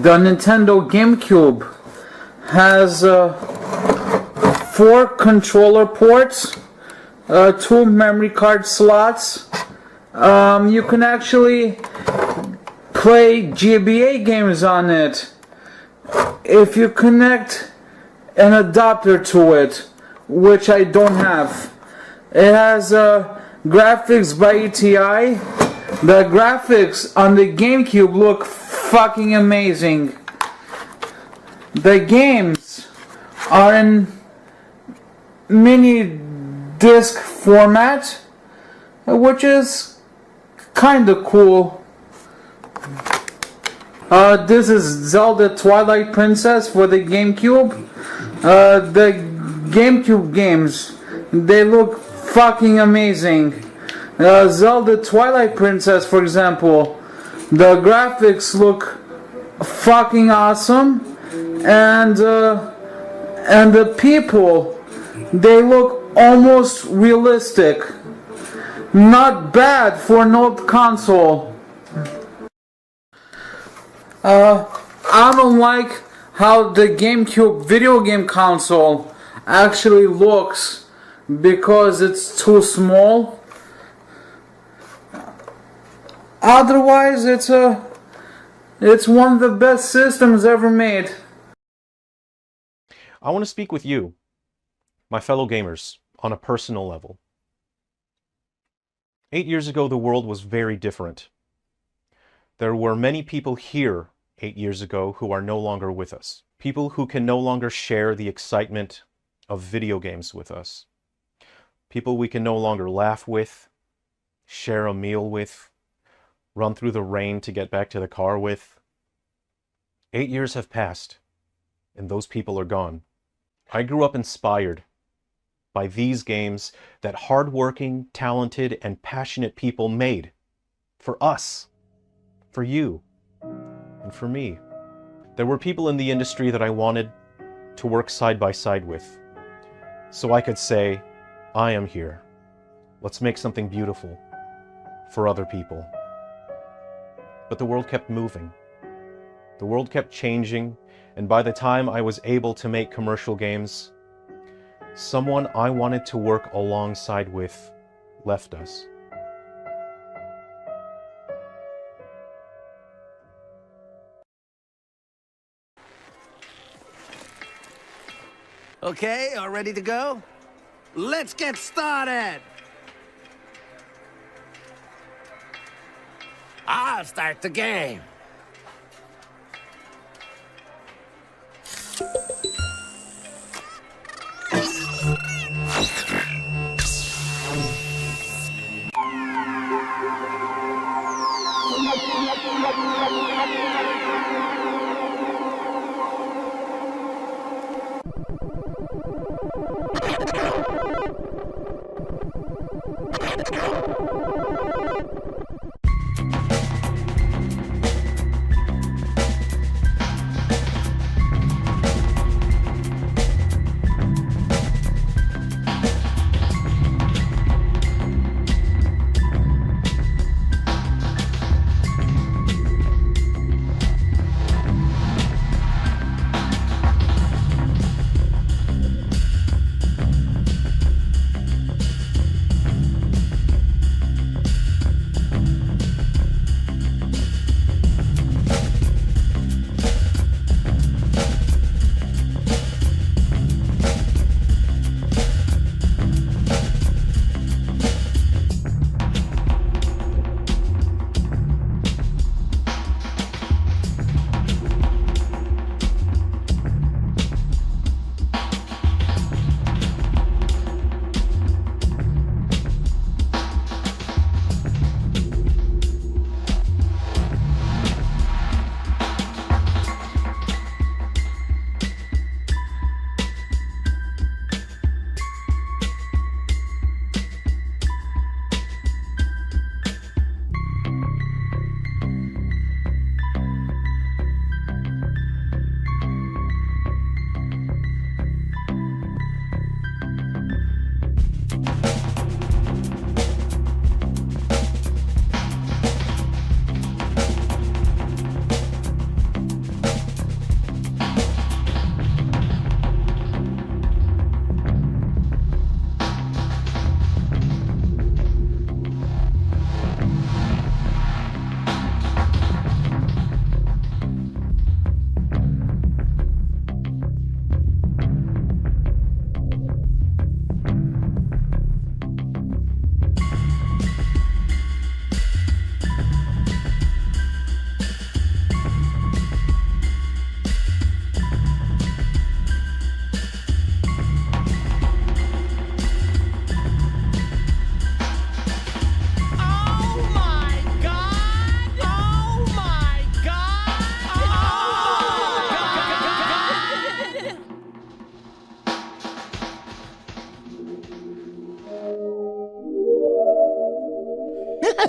The Nintendo Gamecube has 4 controller ports, 2 memory card slots. You can actually play GBA games on it if you connect an adapter to it, which I don't have. It has graphics by ETI. The graphics on the GameCube look fucking amazing. The games are in mini disc format, which is kinda cool. This is Zelda Twilight Princess for the GameCube. The GameCube games, they look fucking amazing. Zelda Twilight Princess, for example, the graphics look fucking awesome, and the people, they look almost realistic. Not bad for an old console. I don't like how the GameCube video game console actually looks because it's too small. Otherwise, it's one of the best systems ever made. I want to speak with you, my fellow gamers, on a personal level. 8 years ago, the world was very different. There were many people here 8 years ago who are no longer with us. People who can no longer share the excitement of video games with us. People we can no longer laugh with, share a meal with, run through the rain to get back to the car with. 8 years have passed, and those people are gone. I grew up inspired by these games that hardworking, talented, and passionate people made for us, for you, and for me. There were people in the industry that I wanted to work side by side with, so I could say, I am here. Let's make something beautiful for other people. But the world kept moving. The world kept changing, and by the time I was able to make commercial games, someone I wanted to work alongside with left us. Okay, all ready to go? Let's get started! I'll start the game.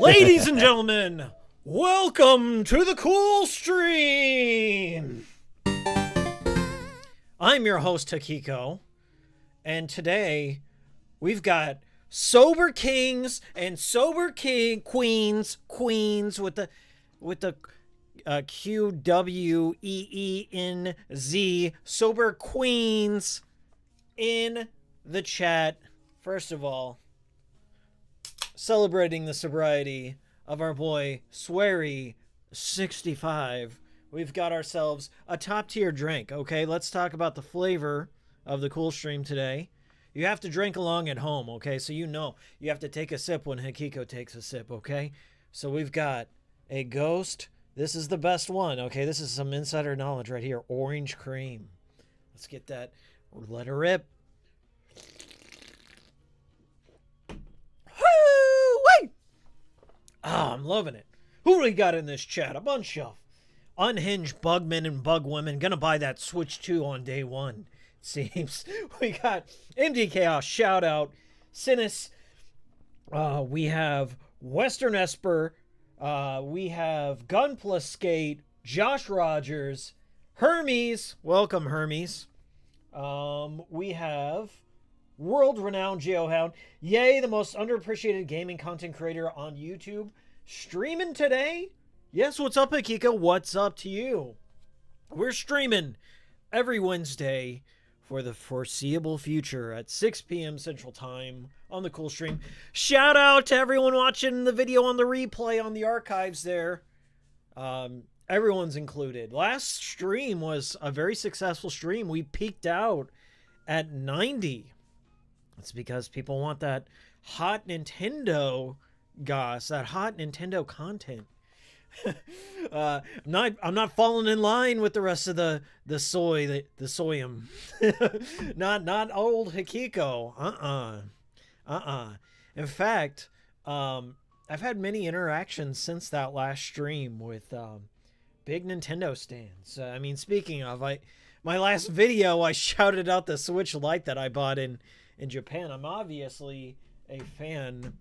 Ladies and gentlemen, welcome to the Cool Stream! I'm your host, Hikiko, and today we've got sober kings and sober queens with the QWEENZ, sober queens in the chat. First of all, celebrating the sobriety of our boy SWERY 65, we've got ourselves a top tier drink. Okay, let's talk about the flavor of the Cool Stream today. You have to drink along at home, okay? So you know you have to take a sip when Hikiko takes a sip, okay? So we've got a Ghost. This is the best one, okay? This is some insider knowledge right here. Orange cream. Let's get that. Let her rip. Ah, I'm loving it. Who do we got in this chat? A bunch of unhinged bugmen and bugwomen. Gonna buy that Switch 2 on day one, it seems. We got MD Chaos, shout out. Sinus. We have Western Esper. We have Gun Plus Skate. Josh Rogers. Hermes. Welcome, Hermes. We have world-renowned Geohound. Yay, the most underappreciated gaming content creator on YouTube. Streaming today? Yes, what's up, Akika? What's up to you? We're streaming every Wednesday for the foreseeable future at 6 p.m. Central Time on the Cool Stream. Shout out to everyone watching the video on the replay on the archives there. Everyone's included. Last stream was a very successful stream. We peaked out at 90. It's because people want that hot Nintendo goss, that hot Nintendo content. I'm not falling in line with the rest of the soyum. not old Hikiko. In fact, I've had many interactions since that last stream with big Nintendo stands. I mean, speaking of, my last video, I shouted out the Switch Lite that I bought in Japan. I'm obviously a fan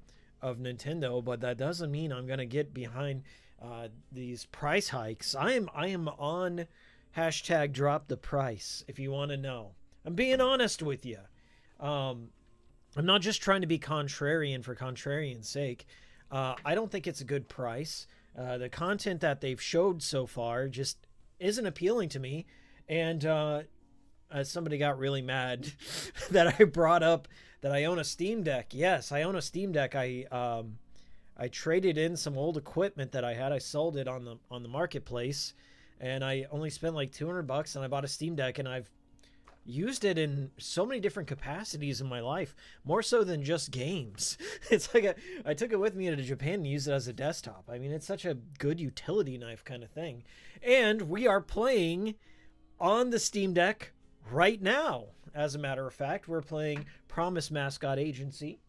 of Nintendo, but that doesn't mean I'm gonna get behind these price hikes. I am on hashtag drop the price if you want to know. I'm being honest with you. I'm not just trying to be contrarian for contrarian's sake. I don't think it's a good price. The content that they've showed so far just isn't appealing to me. And somebody got really mad that I brought up that I own a Steam Deck. Yes, I own a Steam Deck. I traded in some old equipment that I had. I sold it on the marketplace, and I only spent like $200, and I bought a Steam Deck, and I've used it in so many different capacities in my life, more so than just games. It's like I took it with me to Japan and used it as a desktop. I mean, it's such a good utility knife kind of thing. And we are playing on the Steam Deck right now. As a matter of fact, we're playing Promise Mascot Agency.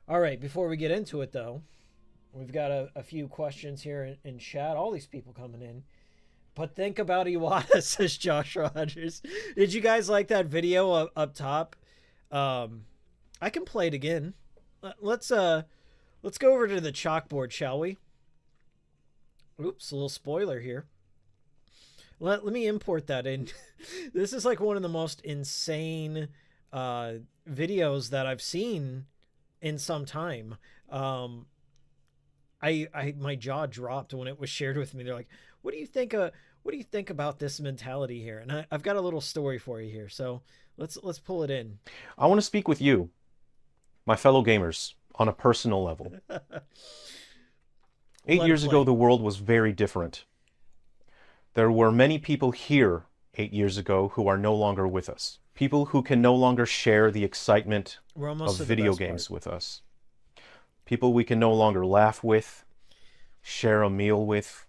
All right, before we get into it, though, we've got a few questions here in chat. All these people coming in. But think about Iwata, says Josh Rogers. Did you guys like that video up top? I can play it again. Let's go over to the chalkboard, shall we? Oops, a little spoiler here. Let me import that in. This is like one of the most insane videos that I've seen in some time. My jaw dropped when it was shared with me. They're like, what do you think about this mentality here? And I've got a little story for you here. So let's pull it in. I want to speak with you, my fellow gamers, on a personal level. 8 years ago, the world was very different. There were many people here 8 years ago who are no longer with us. People who can no longer share the excitement of video games with us. People we can no longer laugh with, share a meal with,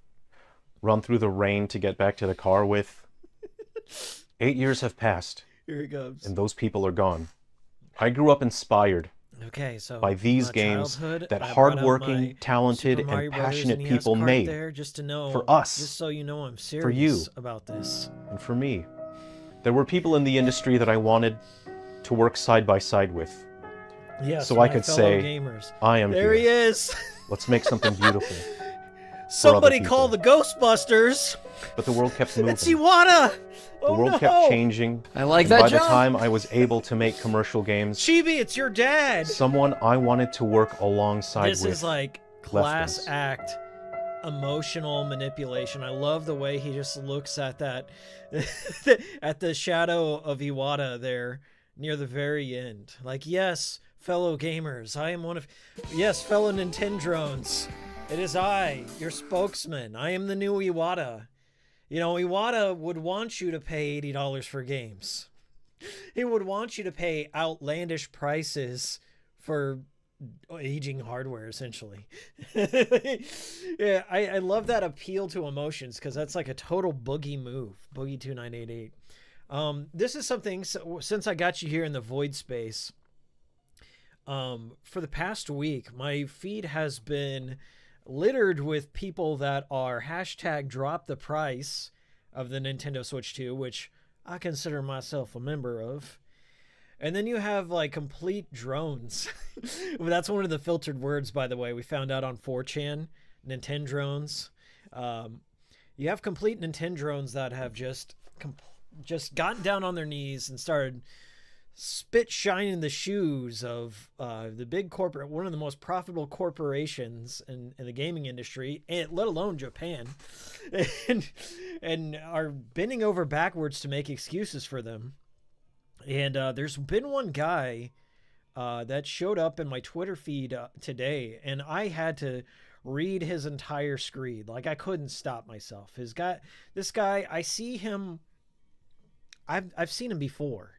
run through the rain to get back to the car with. 8 years have passed. Here it goes. And those people are gone. I grew up inspired by these games that hardworking, talented, and passionate people made for us, just so you know, I'm serious for you, about this, and for me. There were people in the industry that I wanted to work side by side with. Yes, so I could say, gamers. I am there here. He is. Let's make something beautiful. Somebody call the Ghostbusters. But the world kept moving. It's Iwata. The world kept changing. I like and that by job. the time I was able to make commercial games, Chibi, it's your dad. Someone I wanted to work alongside this with. This is like class act emotional manipulation. I love the way he just looks at that at the shadow of Iwata there near the very end. Like, yes, fellow gamers, I am one of... Yes, fellow Nintendrones. It is I, your spokesman. I am the new Iwata. You know, Iwata would want you to pay $80 for games. He would want you to pay outlandish prices for aging hardware, essentially. Yeah, I love that appeal to emotions, because that's like a total Boogie move. Boogie 2988. This is something, since I got you here in the void space, for the past week, my feed has been littered with people that are hashtag drop the price of the Nintendo Switch 2, which I consider myself a member of. And then you have like complete drones. That's one of the filtered words, by the way, we found out on 4chan, Nintendrones. You have complete Nintendrones that have just gotten down on their knees and started spit shining the shoes of the big corporate, one of the most profitable corporations in the gaming industry, and let alone Japan, and are bending over backwards to make excuses for them. And there's been one guy that showed up in my Twitter feed today, and I had to read his entire screed. Like, I couldn't stop myself. This guy, I see him. I've seen him before.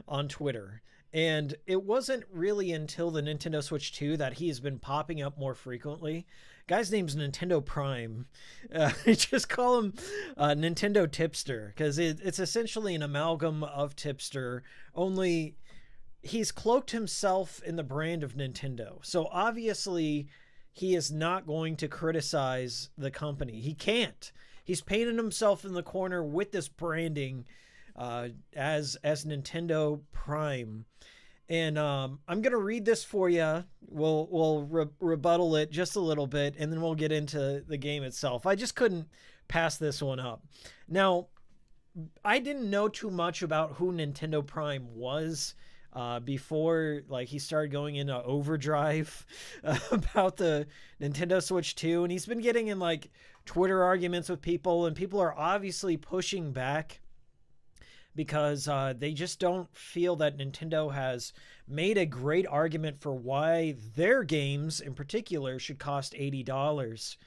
on Twitter. And it wasn't really until the Nintendo Switch 2 that he's been popping up more frequently. Guy's name's Nintendo Prime. Just call him Nintendo Tipster, because it's essentially an amalgam of Tipster, only he's cloaked himself in the brand of Nintendo. So obviously he is not going to criticize the company. He can't. He's painted himself in the corner with this branding as Nintendo Prime. And I'm going to read this for you. We'll rebuttal it just a little bit, and then we'll get into the game itself. I just couldn't pass this one up. Now, I didn't know too much about who Nintendo Prime was before like he started going into overdrive about the Nintendo Switch 2. And he's been getting in like Twitter arguments with people, and people are obviously pushing back because they just don't feel that Nintendo has made a great argument for why their games in particular should cost $80.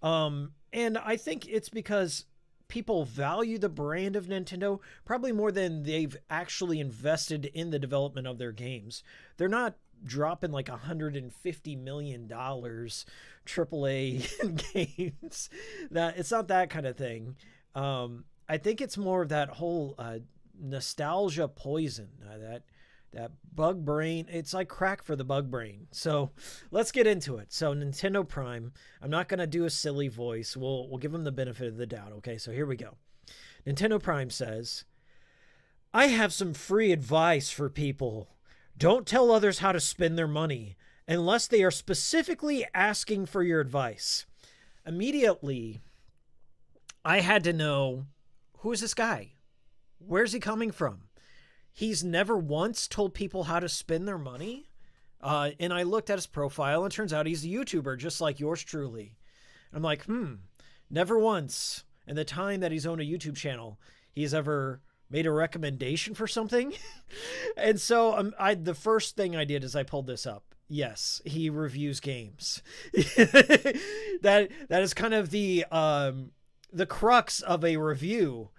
And I think it's because people value the brand of Nintendo probably more than they've actually invested in the development of their games. They're not dropping like $150 million AAA games. That it's not that kind of thing. I think it's more of that whole nostalgia poison, that bug brain. It's like crack for the bug brain. So let's get into it. So Nintendo Prime, I'm not going to do a silly voice. We'll give them the benefit of the doubt. Okay, so here we go. Nintendo Prime says, I have some free advice for people. Don't tell others how to spend their money unless they are specifically asking for your advice. Immediately, I had to know, who is this guy? Where's he coming from? He's never once told people how to spend their money. And I looked at his profile, and it turns out he's a YouTuber just like yours truly. I'm like, never once in the time that he's owned a YouTube channel, he's ever made a recommendation for something. And so the first thing I did is I pulled this up. Yes, he reviews games. That is kind of the crux of a review.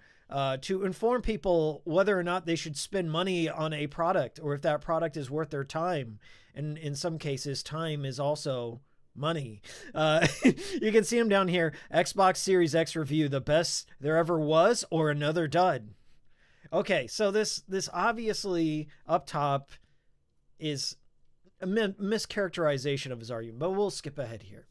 To inform people whether or not they should spend money on a product, or if that product is worth their time. And in some cases, time is also money. You can see him down here. Xbox Series X review, the best there ever was, or another dud. Okay, so this obviously up top is a mischaracterization of his argument, but we'll skip ahead here.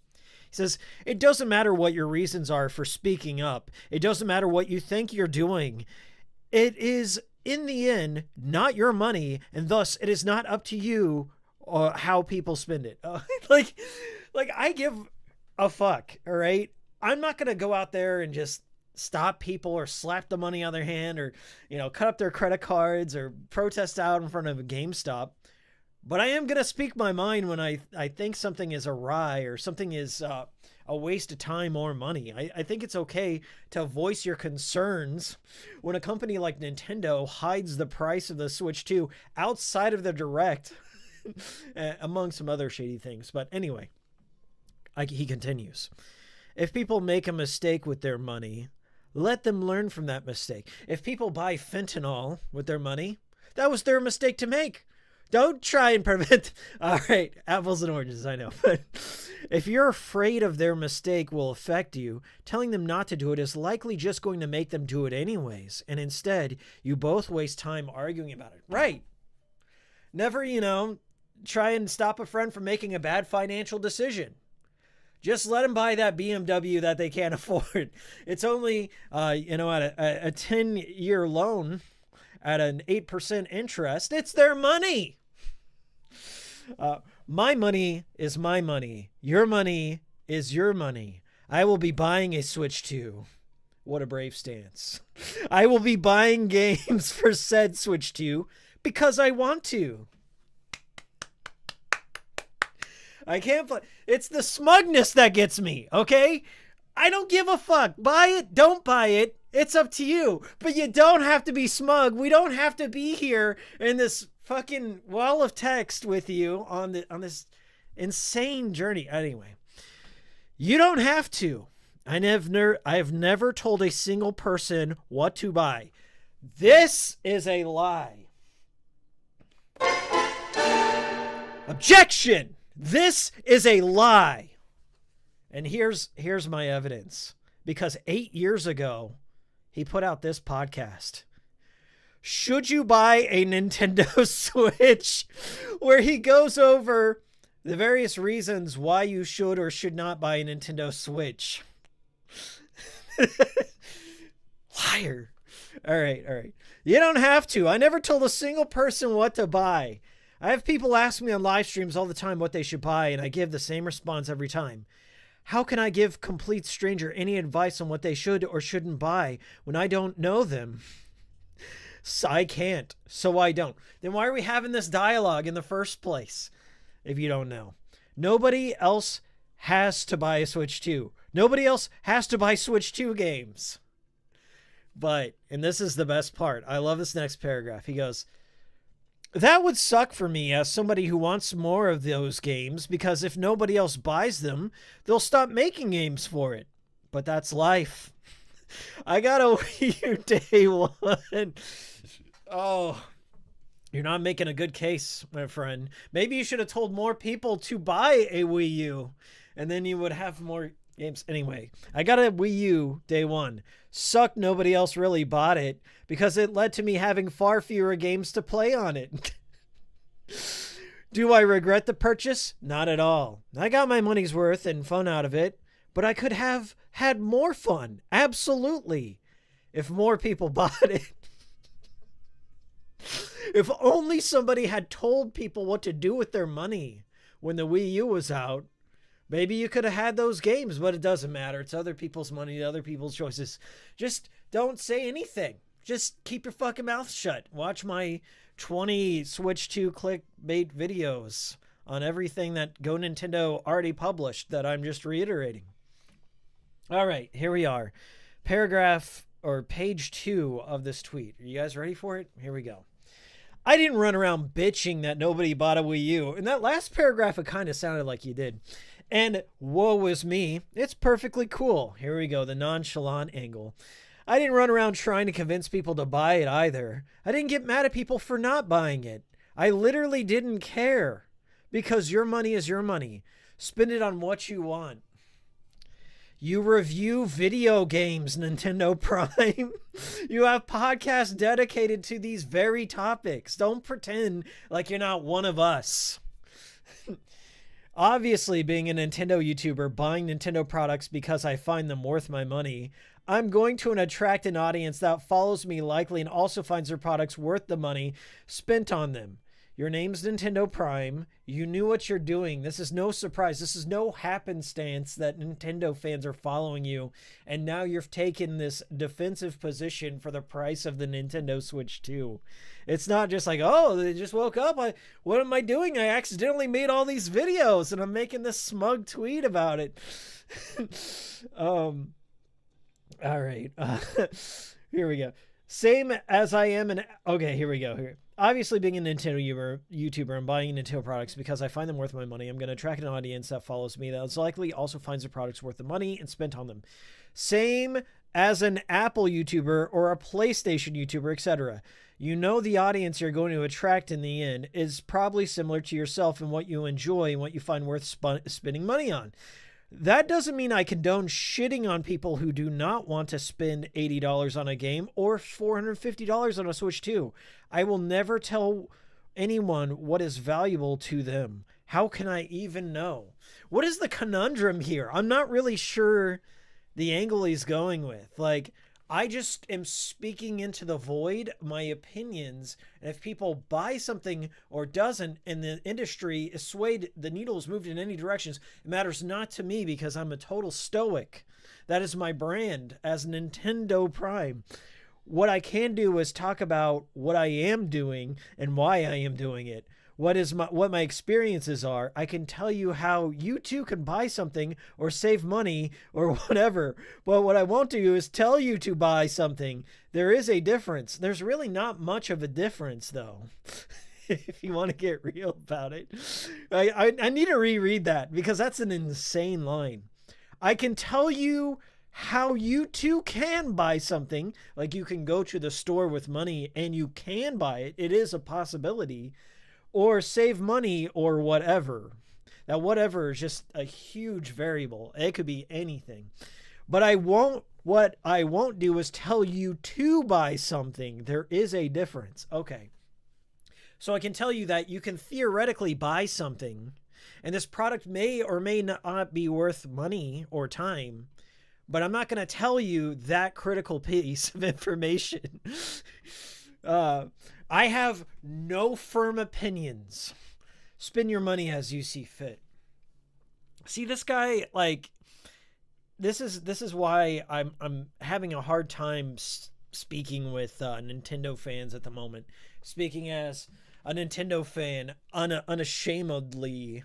He says, it doesn't matter what your reasons are for speaking up. It doesn't matter what you think you're doing. It is, in the end, not your money, and thus it is not up to you how people spend it. Like I give a fuck, all right? I'm not going to go out there and just stop people or slap the money out of their hand or, cut up their credit cards or protest out in front of a GameStop. But I am going to speak my mind when I think something is awry or something is a waste of time or money. I think it's okay to voice your concerns when a company like Nintendo hides the price of the Switch 2 outside of the Direct, among some other shady things. But anyway, he continues. If people make a mistake with their money, let them learn from that mistake. If people buy fentanyl with their money, that was their mistake to make. Don't try and prevent. All right, apples and oranges, I know. But if you're afraid of their mistake will affect you, telling them not to do it is likely just going to make them do it anyways. And instead, you both waste time arguing about it. Right. Never, try and stop a friend from making a bad financial decision. Just let them buy that BMW that they can't afford. It's only, at a 10-year loan at an 8% interest. It's their money. My money is my money. Your money is your money. I will be buying a Switch 2. What a brave stance. I will be buying games for said Switch 2 because I want to. I can't play. It's the smugness that gets me, okay? I don't give a fuck. Buy it, don't buy it. It's up to you. But you don't have to be smug. We don't have to be here in this fucking wall of text with you on this insane journey. Anyway, you don't have to. I have never told a single person what to buy. This is a lie. Objection! This is a lie. And here's my evidence. Because 8 years ago, he put out this podcast. Should you buy a Nintendo Switch? Where he goes over the various reasons why you should or should not buy a Nintendo Switch. Liar. All right. You don't have to. I never told a single person what to buy. I have people ask me on live streams all the time what they should buy, and I give the same response every time. How can I give complete stranger any advice on what they should or shouldn't buy when I don't know them? So I can't, so I don't. Then why are we having this dialogue in the first place if you don't know? Nobody else has to buy a Switch 2. Nobody else has to buy Switch 2 games. But, and this is the best part, I love this next paragraph. He goes, that would suck for me as somebody who wants more of those games, because if nobody else buys them, they'll stop making games for it. But that's life. I got a Wii U day one. Oh, you're not making a good case, my friend. Maybe you should have told more people to buy a Wii U, and then you would have more games. Anyway, I got a Wii U day one. Sucked nobody else really bought it because it led to me having far fewer games to play on it. Do I regret the purchase? Not at all. I got my money's worth and fun out of it, but I could have had more fun. Absolutely. If more people bought it. If only somebody had told people what to do with their money when the Wii U was out, maybe you could have had those games, but it doesn't matter. It's other people's money, other people's choices. Just don't say anything. Just keep your fucking mouth shut. Watch my 20 Switch 2 clickbait videos on everything that Go Nintendo already published that I'm just reiterating. All right, here we are. Paragraph or page 2 of this tweet. Are you guys ready for it? Here we go. I didn't run around bitching that nobody bought a Wii U. In that last paragraph, it kind of sounded like you did. And woe is me. It's perfectly cool. Here we go, the nonchalant angle. I didn't run around trying to convince people to buy it either. I didn't get mad at people for not buying it. I literally didn't care. Because your money is your money. Spend it on what you want. You review video games, Nintendo Prime. You have podcasts dedicated to these very topics. Don't pretend like you're not one of us. Obviously, being a Nintendo YouTuber, buying Nintendo products because I find them worth my money, I'm going to attract an audience that follows me likely and also finds their products worth the money spent on them. Your name's Nintendo Prime. You knew what you're doing. This is no surprise. This is no happenstance that Nintendo fans are following you. And now you've taken this defensive position for the price of the Nintendo Switch 2. It's not just like, oh, they just woke up. What am I doing? I accidentally made all these videos and I'm making this smug tweet about it. All right. Here we go. Same as I am an... Okay, here we go. Here. Obviously, being a Nintendo YouTuber and buying Nintendo products because I find them worth my money, I'm going to attract an audience that follows me that likely also finds the products worth the money and spent on them. Same as an Apple YouTuber or a PlayStation YouTuber, etc. You know the audience you're going to attract in the end is probably similar to yourself in what you enjoy and what you find worth spending money on. That doesn't mean I condone shitting on people who do not want to spend $80 on a game or $450 on a Switch 2. I will never tell anyone what is valuable to them. How can I even know? What is the conundrum here? I'm not really sure the angle he's going with. Like, I just am speaking into the void, my opinions, and if people buy something or doesn't, and the industry is swayed, the needle is moved in any directions, it matters not to me because I'm a total stoic. That is my brand as Nintendo Prime. What I can do is talk about what I am doing and why I am doing it. What my experiences are. I can tell you how you too can buy something or save money or whatever. But what I won't do is tell you to buy something. There is a difference. There's really not much of a difference though. If you want to get real about it. I need to reread that because that's an insane line. I can tell you how you too can buy something. Like you can go to the store with money and you can buy it. It is a possibility. or save money or whatever. That whatever is just a huge variable. It could be anything. But what I won't do is tell you to buy something. There is a difference. Okay. So I can tell you that you can theoretically buy something, and this product may or may not be worth money or time, but I'm not going to tell you that critical piece of information. I have no firm opinions. Spend your money as you see fit. See, this guy, like, this is why I'm having a hard time speaking with Nintendo fans at the moment. Speaking as a Nintendo fan, unabashedly,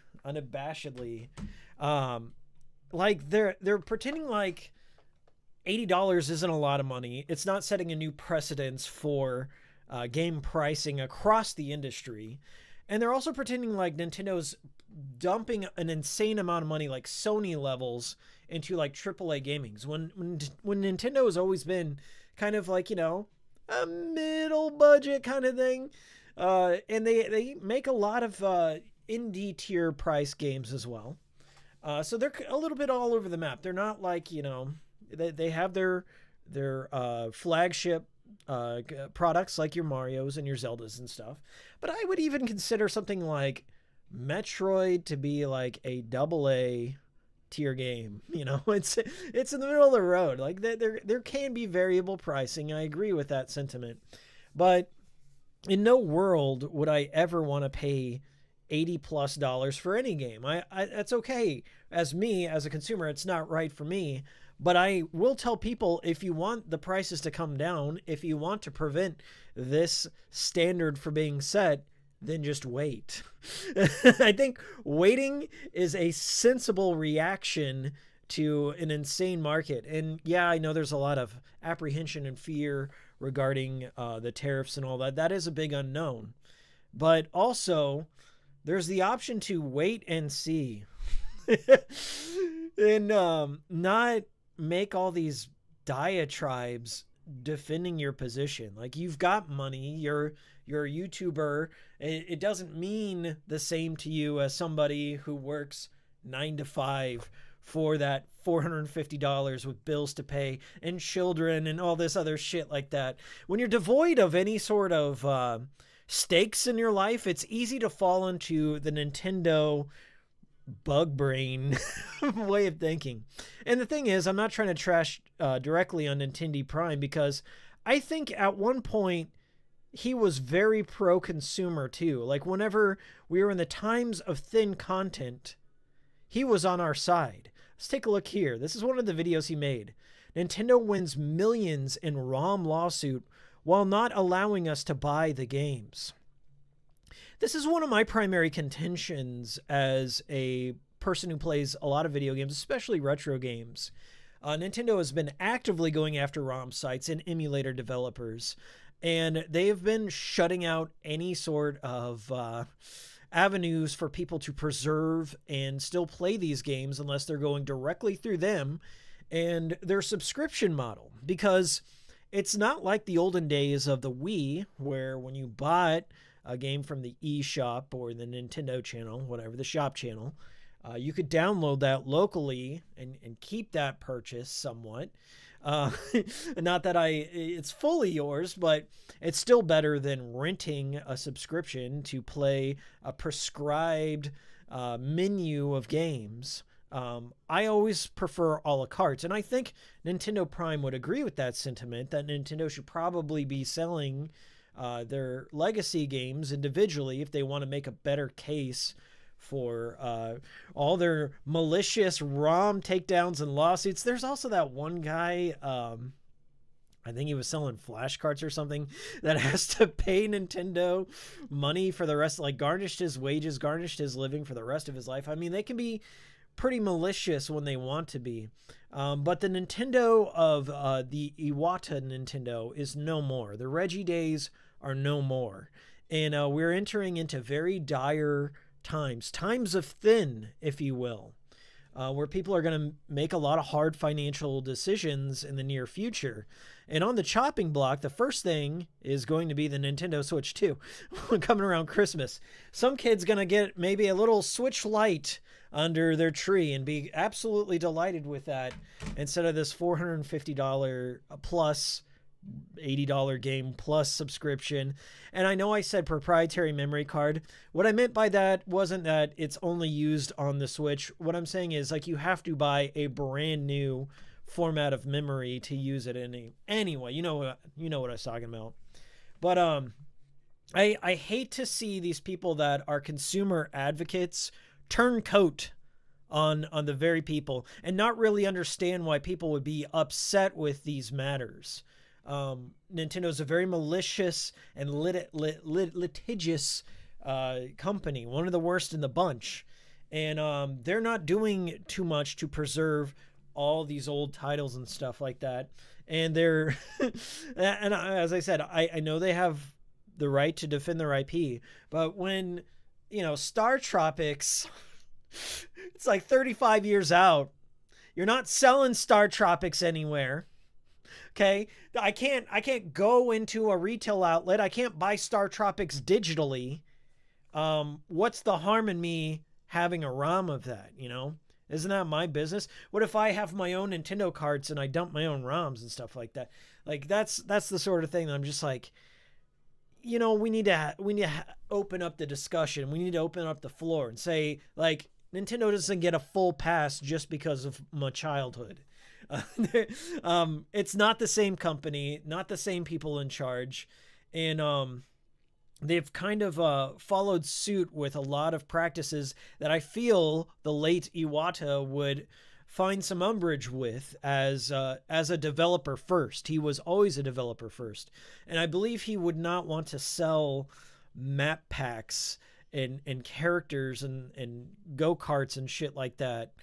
like they're pretending like $80 isn't a lot of money. It's not setting a new precedence for game pricing across the industry. And they're also pretending like Nintendo's dumping an insane amount of money, like Sony levels, into like AAA gamings. When Nintendo has always been kind of like, you know, a middle budget kind of thing. And they make a lot of indie tier price games as well. So they're a little bit all over the map. They're not like, you know, they have their flagship products like your Marios and your Zeldas and stuff. But I would even consider something like Metroid to be like a AA tier game. You know, it's in the middle of the road. Like there can be variable pricing. I agree with that sentiment. But in no world would I ever want to pay $80+ for any game. I that's okay. As a consumer, it's not right for me. But I will tell people, if you want the prices to come down, if you want to prevent this standard from being set, then just wait. I think waiting is a sensible reaction to an insane market. And yeah, I know there's a lot of apprehension and fear regarding the tariffs and all that. That is a big unknown. But also, there's the option to wait and see. And not make all these diatribes defending your position. Like, you've got money, you're a YouTuber. It doesn't mean the same to you as somebody who works 9 to 5 for that $450 with bills to pay and children and all this other shit like that. When you're devoid of any sort of stakes in your life, it's easy to fall into the Nintendo bug brain way of thinking. And the thing is, I'm not trying to trash directly on Nintendo Prime, because I think at one point he was very pro-consumer too. Like, whenever we were in the times of thin content, he was on our side. Let's take a look here. This is one of the videos he made. Nintendo wins millions in ROM lawsuit while not allowing us to buy the games. This is one of my primary contentions as a person who plays a lot of video games, especially retro games. Nintendo has been actively going after ROM sites and emulator developers, and they've been shutting out any sort of avenues for people to preserve and still play these games unless they're going directly through them and their subscription model. Because it's not like the olden days of the Wii, where when you bought a game from the eShop or the Nintendo channel, whatever, the shop channel, you could download that locally and keep that purchase somewhat. Not that it's fully yours, but it's still better than renting a subscription to play a prescribed menu of games. I always prefer a la carte, and I think Nintendo Prime would agree with that sentiment, that Nintendo should probably be selling their legacy games individually if they want to make a better case for all their malicious ROM takedowns and lawsuits. There's also that one guy, I think he was selling flashcards or something, that has to pay Nintendo money for the rest, like garnished his wages, garnished his living for the rest of his life. I mean, they can be pretty malicious when they want to be. But the Nintendo of the Iwata Nintendo is no more. The Reggie days are no more. And we're entering into very dire times of thin, if you will. where people are going to make a lot of hard financial decisions in the near future. And on the chopping block, the first thing is going to be the Nintendo Switch 2 coming around Christmas. Some kid's going to get maybe a little Switch Lite under their tree and be absolutely delighted with that instead of this $450 plus $80 game plus subscription. And I know I said proprietary memory card. What I meant by that wasn't that it's only used on the Switch. What I'm saying is, like, you have to buy a brand new format of memory to use it anyway. You know what I was talking about. But I hate to see these people that are consumer advocates turn coat on the very people and not really understand why people would be upset with these matters. Nintendo's a very malicious and litigious company, one of the worst in the bunch. And they're not doing too much to preserve all these old titles and stuff like that. And they're, and as I said, I know they have the right to defend their IP, but when, Star Tropics, it's like 35 years out, you're not selling Star Tropics anywhere. Okay, I can't go into a retail outlet. I can't buy Star Tropics digitally. What's the harm in me having a ROM of that? Isn't that my business? What if I have my own Nintendo carts and I dump my own ROMs and stuff like that? Like that's the sort of thing that I'm just like, we need to open up the discussion. We need to open up the floor and say, like, Nintendo doesn't get a full pass just because of my childhood. It's not the same company, not the same people in charge, and they've kind of followed suit with a lot of practices that I feel the late Iwata would find some umbrage with as a developer first. He was always a developer first, and I believe he would not want to sell map packs and characters and go-karts and shit like that.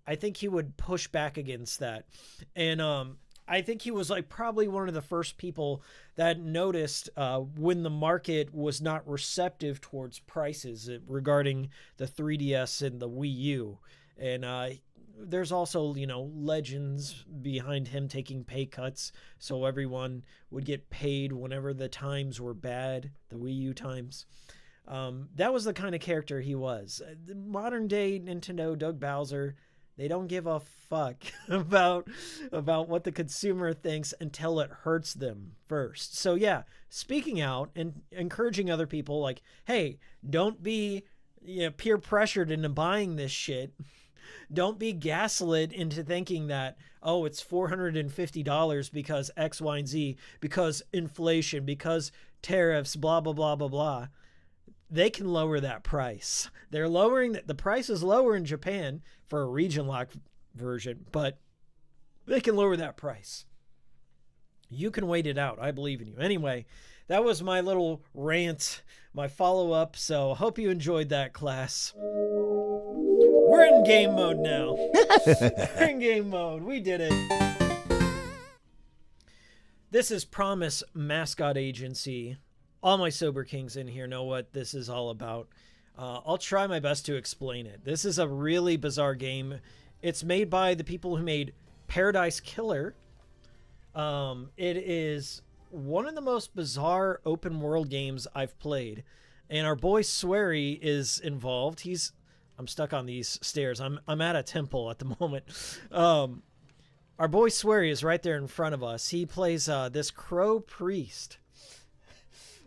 I think he would push back against that. And I think he was like probably one of the first people that noticed when the market was not receptive towards prices regarding the 3DS and the Wii U. And there's also, legends behind him taking pay cuts so everyone would get paid whenever the times were bad, the Wii U times. That was the kind of character he was. The modern day Nintendo, Doug Bowser, they don't give a fuck about what the consumer thinks until it hurts them first. So yeah, speaking out and encouraging other people like, hey, don't be peer pressured into buying this shit. Don't be gaslit into thinking that, oh, it's $450 because X, Y, and Z, because inflation, because tariffs, blah, blah, blah, blah, blah. They can lower that price. They're lowering the price is lower in Japan for a region lock version, but they can lower that price. You can wait it out. I believe in you. Anyway, that was my little rant, my follow-up. So hope you enjoyed that, class. We're in game mode now. We're in game mode. We did it. This is Promise Mascot Agency. All my sober kings in here know what this is all about. I'll try my best to explain it. This is a really bizarre game. It's made by the people who made Paradise Killer. It is one of the most bizarre open world games I've played. And our boy SWERY is involved. I'm stuck on these stairs. I'm at a temple at the moment. Our boy SWERY is right there in front of us. He plays this crow priest.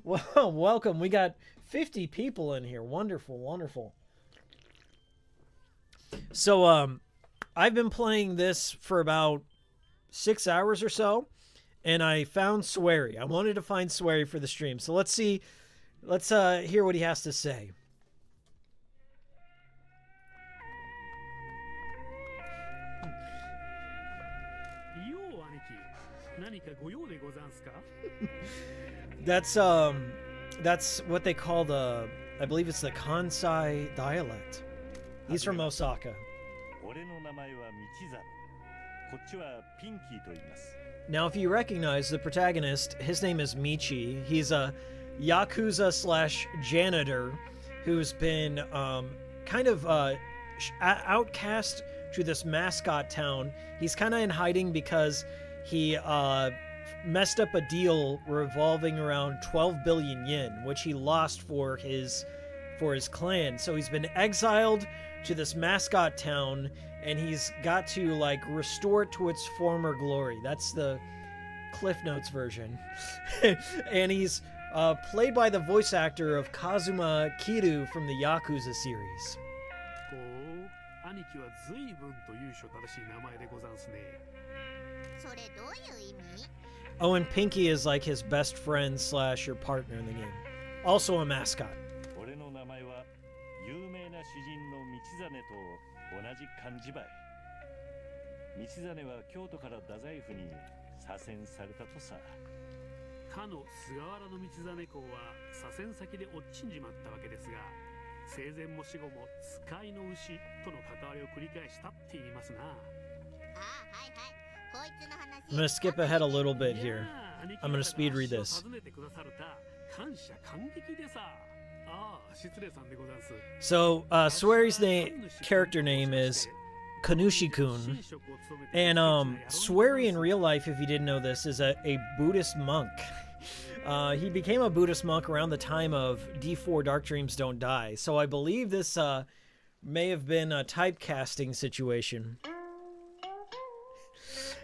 Well, welcome. We got 50 people in here. Wonderful, wonderful. So, I've been playing this for about 6 hours or so, and I found SWERY. I wanted to find SWERY for the stream. So let's see. Let's hear what he has to say. That's what they call I believe it's the Kansai dialect. He's from Osaka. Now, if you recognize the protagonist, his name is Michi. He's a Yakuza / janitor who's been kind of outcast to this mascot town. He's kind of in hiding because he messed up a deal revolving around 12 billion yen, which he lost for his clan. So he's been exiled to this mascot town, and he's got to like restore it to its former glory. That's the Cliff Notes version. And he's played by the voice actor of Kazuma Kiryu from the Yakuza series. Oh, and Pinky is like his best friend / your partner in the game. Also a mascot. I'm going to skip ahead a little bit here. I'm going to speed read this. So, SWERY's character name is Kanushi-kun. And SWERY in real life, if you didn't know this, is a Buddhist monk. He became a Buddhist monk around the time of D4 Dark Dreams Don't Die. So I believe this may have been a typecasting situation. It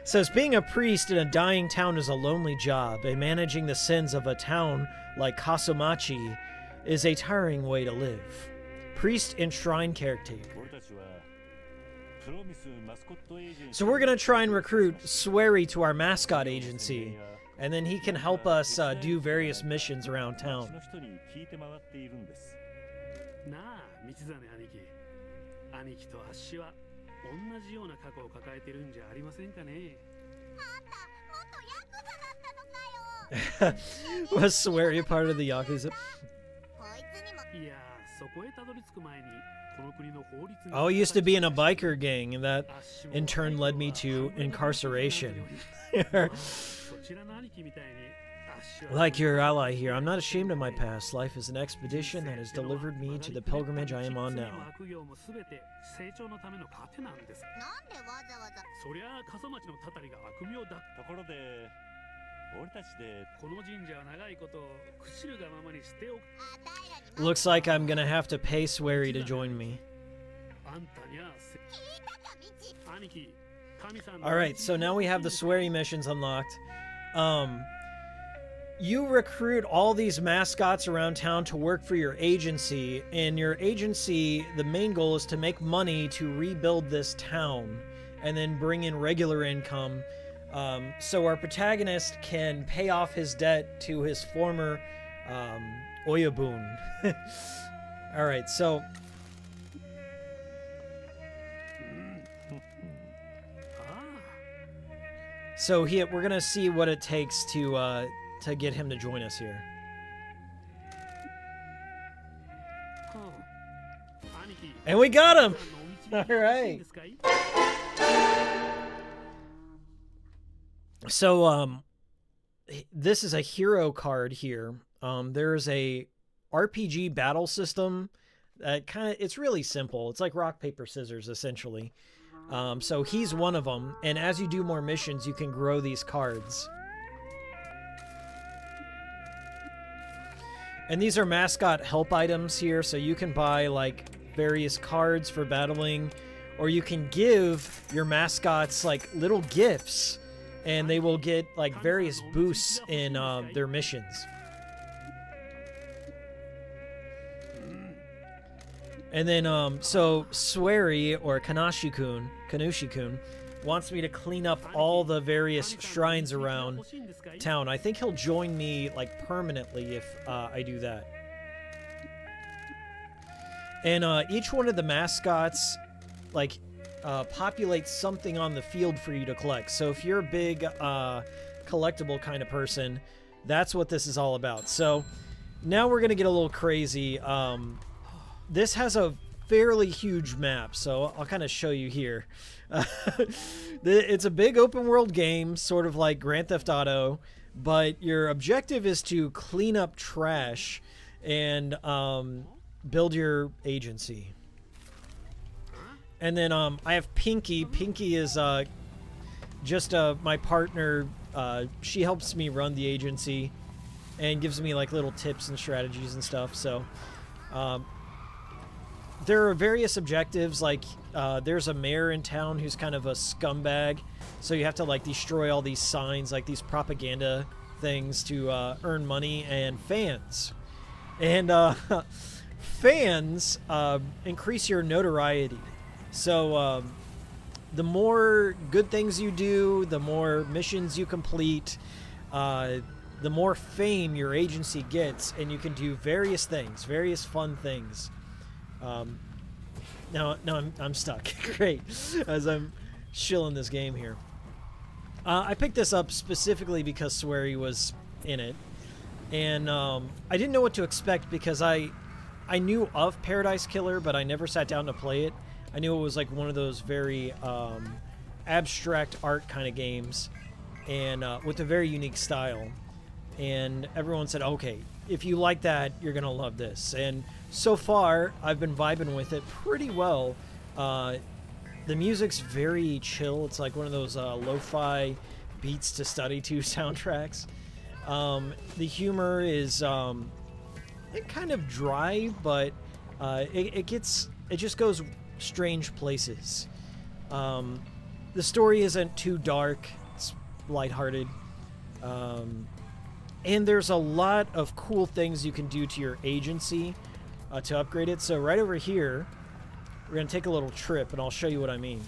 says, being a priest in a dying town is a lonely job, and managing the sins of a town like Kasumachi is a tiring way to live. Priest and shrine caretaker. So we're going to try and recruit SWERY to our Mascot Agency, and then he can help us do various missions around town. Was SWERY a part of the Yakuza? Oh, he used to be in a biker gang, and that in turn led me to incarceration. Like your ally here, I'm not ashamed of my past. Life is an expedition that has delivered me to the pilgrimage I am on now. Looks like I'm gonna have to pay SWERY to join me. Alright, so now we have the SWERY missions unlocked. You recruit all these mascots around town to work for your agency, and your agency, the main goal is to make money to rebuild this town and then bring in regular income, so our protagonist can pay off his debt to his former Oyabun. Alright, so we're gonna see what it takes to get him to join us here. And we got him! Alright. So, this is a hero card here. There's a RPG battle system that it's really simple. It's like rock, paper, scissors, essentially. So he's one of them, and as you do more missions, you can grow these cards. And these are mascot help items here, so you can buy like various cards for battling, or you can give your mascots like little gifts, and they will get like various boosts in their missions. And then, so SWERY, or Kanushi-kun, wants me to clean up all the various shrines around town. I think he'll join me, like, permanently if I do that. And each one of the mascots, like, populates something on the field for you to collect. So if you're a big collectible kind of person, that's what this is all about. So now we're going to get a little crazy. This has a fairly huge map, so I'll kind of show you here. It's a big open world game, sort of like Grand Theft Auto, but your objective is to clean up trash and build your agency. And then I have Pinky. Pinky is just my partner. She helps me run the agency and gives me like little tips and strategies and stuff. So there are various objectives. Like there's a mayor in town who's kind of a scumbag. So you have to like destroy all these signs, like these propaganda things to earn money and fans. And fans increase your notoriety. So the more good things you do, the more missions you complete, the more fame your agency gets, and you can do various things, various fun things. Now I'm stuck. Great, as I'm shilling this game here. I picked this up specifically because SWERY was in it, and I didn't know what to expect because I knew of Paradise Killer, but I never sat down to play it. I knew it was like one of those very abstract art kind of games, and with a very unique style. And everyone said, okay, if you like that, you're gonna love this. And so far, I've been vibing with it pretty well. The music's very chill. It's like one of those lo-fi beats to study to soundtracks. The humor is it kind of dry, but it just goes strange places. The story isn't too dark. It's lighthearted. And there's a lot of cool things you can do to your agency to upgrade it. So right over here, we're going to take a little trip, and I'll show you what I mean.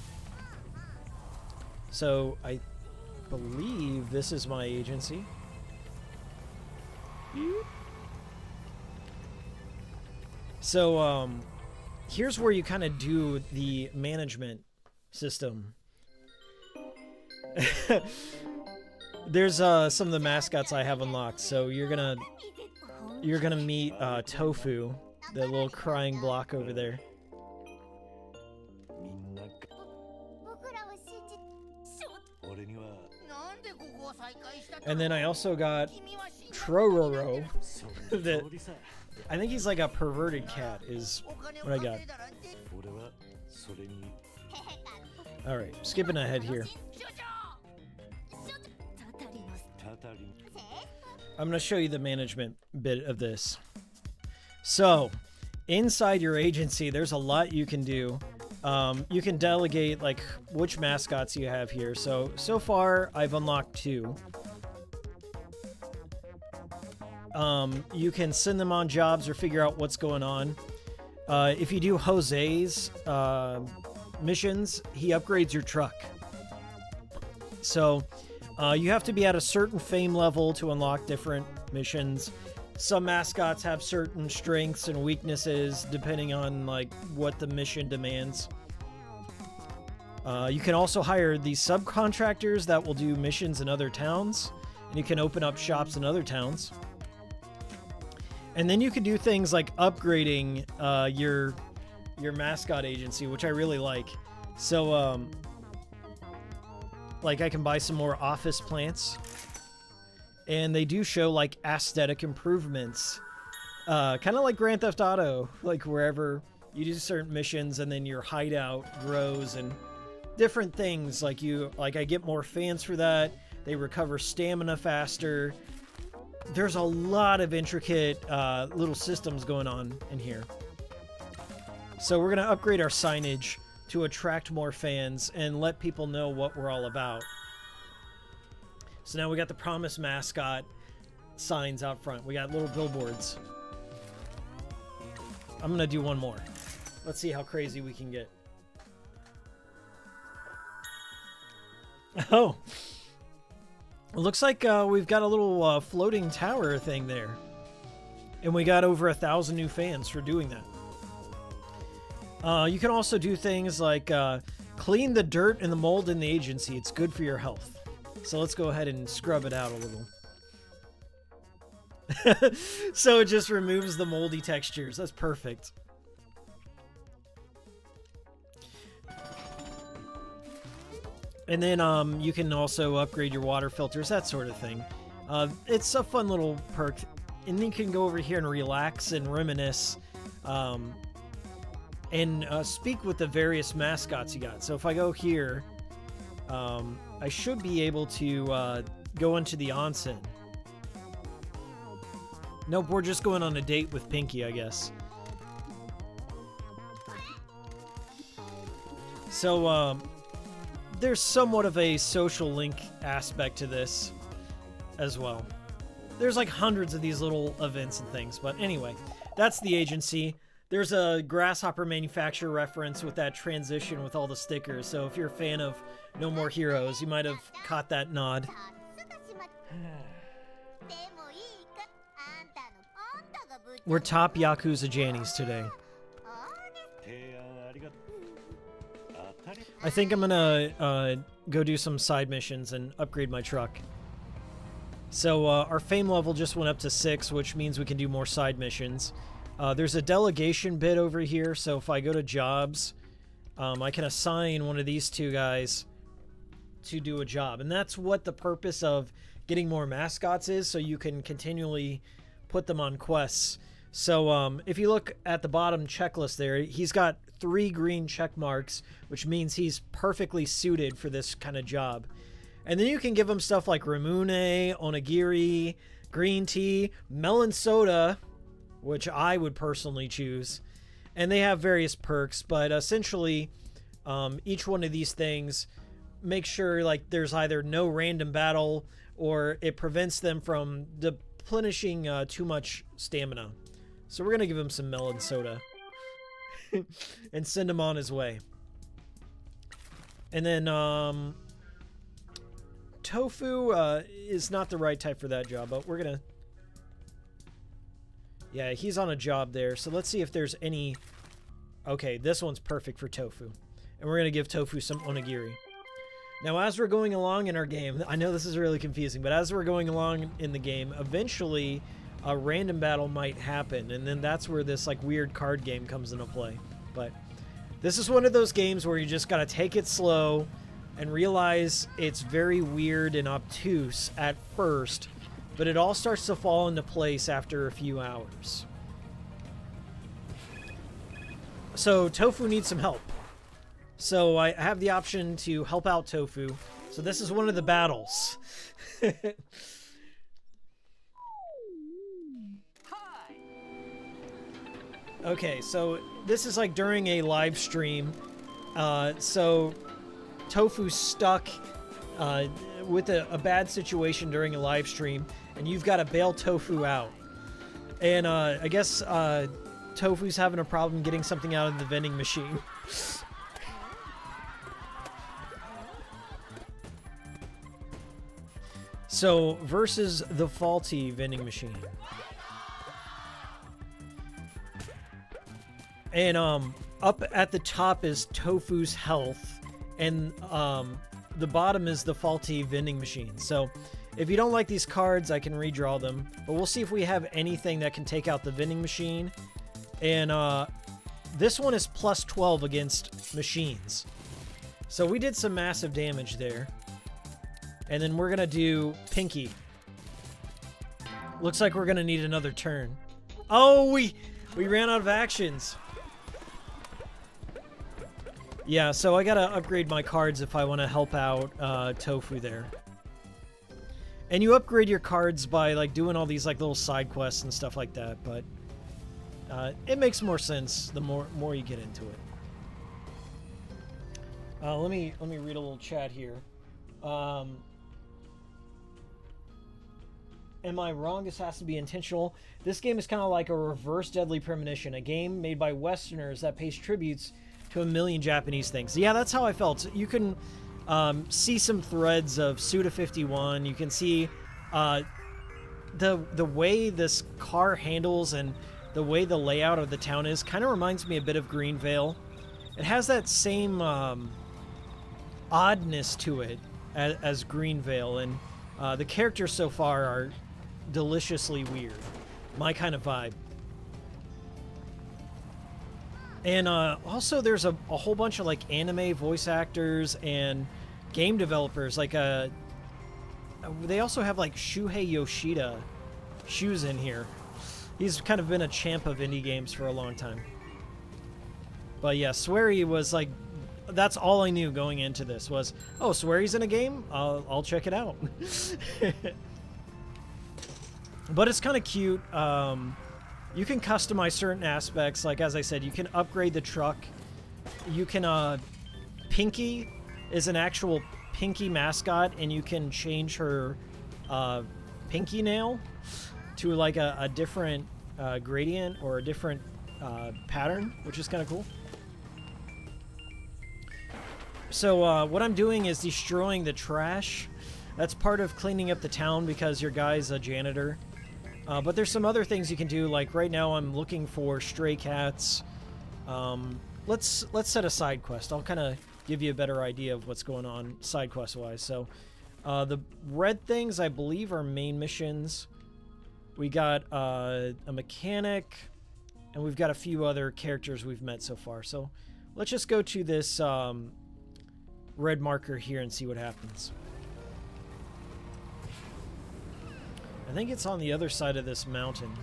So I believe this is my agency. So here's where you kind of do the management system. There's some of the mascots I have unlocked. So you're gonna meet Tofu, the little crying block over there. And then I also got Trororo. I think he's like a perverted cat is what I got. Alright, skipping ahead here. I'm going to show you the management bit of this. So, inside your agency, there's a lot you can do. You can delegate like which mascots you have here. So far, I've unlocked 2. You can send them on jobs or figure out what's going on. If you do Jose's missions, he upgrades your truck. So you have to be at a certain fame level to unlock different missions. Some mascots have certain strengths and weaknesses depending on like what the mission demands. You can also hire these subcontractors that will do missions in other towns, and you can open up shops in other towns. And then you can do things like upgrading your mascot agency, which I really like. So, like I can buy some more office plants, and they do show like aesthetic improvements, kind of like Grand Theft Auto, like wherever you do certain missions, and then your hideout grows and different things. Like I get more fans for that. They recover stamina faster. There's a lot of intricate little systems going on in here. So we're going to upgrade our signage to attract more fans and let people know what we're all about. So now we got the Promise mascot signs out front. We got little billboards. I'm going to do one more. Let's see how crazy we can get. Oh! It looks like we've got a little floating tower thing there. And we got over 1,000 new fans for doing that. You can also do things like clean the dirt and the mold in the agency. It's good for your health. So let's go ahead and scrub it out a little. So it just removes the moldy textures. That's perfect. And then you can also upgrade your water filters, that sort of thing. It's a fun little perk. And then you can go over here and relax and reminisce. and speak with the various mascots you got. So if I go here, I should be able to go into the onsen. Nope, we're just going on a date with Pinky, I guess. So, there's somewhat of a social link aspect to this as well. There's like hundreds of these little events and things, but anyway, that's the agency. There's a Grasshopper manufacturer reference with that transition with all the stickers, so if you're a fan of No More Heroes, you might have caught that nod. We're top Yakuza Jannies today. I think I'm gonna go do some side missions and upgrade my truck. So our fame level just went up to 6, which means we can do more side missions. There's a delegation bit over here, so if I go to jobs, I can assign one of these two guys to do a job. And that's what the purpose of getting more mascots is, so you can continually put them on quests. So if you look at the bottom checklist there, he's got 3 green check marks, which means he's perfectly suited for this kind of job. And then you can give him stuff like Ramune, Onigiri, green tea, melon soda, which I would personally choose. And they have various perks, but essentially each one of these things makes sure like there's either no random battle or it prevents them from replenishing too much stamina. So we're going to give him some melon soda and send him on his way. And then Tofu is not the right type for that job, but we're going to... Yeah, he's on a job there, so let's see if there's any... Okay, this one's perfect for Tofu. And we're going to give Tofu some onigiri. Now, as we're going along in our game, I know this is really confusing, but as we're going along in the game, eventually a random battle might happen, and then that's where this like weird card game comes into play. But this is one of those games where you just got to take it slow and realize it's very weird and obtuse at first, but it all starts to fall into place after a few hours. So Tofu needs some help. So I have the option to help out Tofu. So this is one of the battles. Okay, so this is like during a live stream. So Tofu's stuck with a bad situation during a live stream, and you've got to bail Tofu out. And I guess Tofu's having a problem getting something out of the vending machine. So, versus the faulty vending machine. And up at the top is Tofu's health, and the bottom is the faulty vending machine. So, if you don't like these cards, I can redraw them. But we'll see if we have anything that can take out the vending machine. And this one is plus 12 against machines. So we did some massive damage there. And then we're going to do Pinky. Looks like we're going to need another turn. Oh, we ran out of actions. Yeah, so I got to upgrade my cards if I want to help out Tofu there. And you upgrade your cards by like doing all these like little side quests and stuff like that, but it makes more sense the more you get into it. Let me read a little chat here. Am I wrong? This has to be intentional. This game is kind of like a reverse Deadly Premonition, a game made by Westerners that pays tributes to a million Japanese things. Yeah, that's how I felt. You can see some threads of Suda 51. You can see the way this car handles and the way the layout of the town is kind of reminds me a bit of Greenvale. It has that same oddness to it as Greenvale, and the characters so far are deliciously weird. My kind of vibe. And also there's a whole bunch of like anime voice actors and game developers. Like they also have like Shuhei Yoshida shoes in here. He's kind of been a champ of indie games for a long time. But yeah, SWERY was like, that's all I knew going into this was, oh, SWERY's in a game? I'll check it out. But it's kind of cute. You can customize certain aspects. Like, as I said, you can upgrade the truck. You can, Pinky is an actual Pinky mascot, and you can change her, Pinky nail to, like, a different, gradient or a different, pattern, which is kind of cool. So, what I'm doing is destroying the trash. That's part of cleaning up the town because your guy's a janitor. But there's some other things you can do, like right now I'm looking for stray cats. Let's set a side quest. I'll kind of give you a better idea of what's going on side quest wise. So the red things I believe are main missions. We got a mechanic, and we've got a few other characters we've met so far. So let's just go to this red marker here and see what happens. I think it's on the other side of this mountain.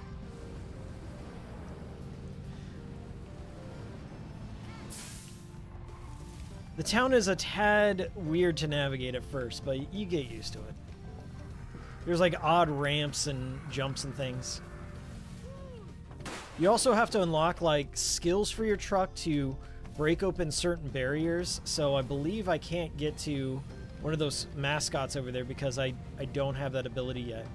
The town is a tad weird to navigate at first, but you get used to it. There's like odd ramps and jumps and things. You also have to unlock like skills for your truck to break open certain barriers. So I believe I can't get to one of those mascots over there because I don't have that ability yet.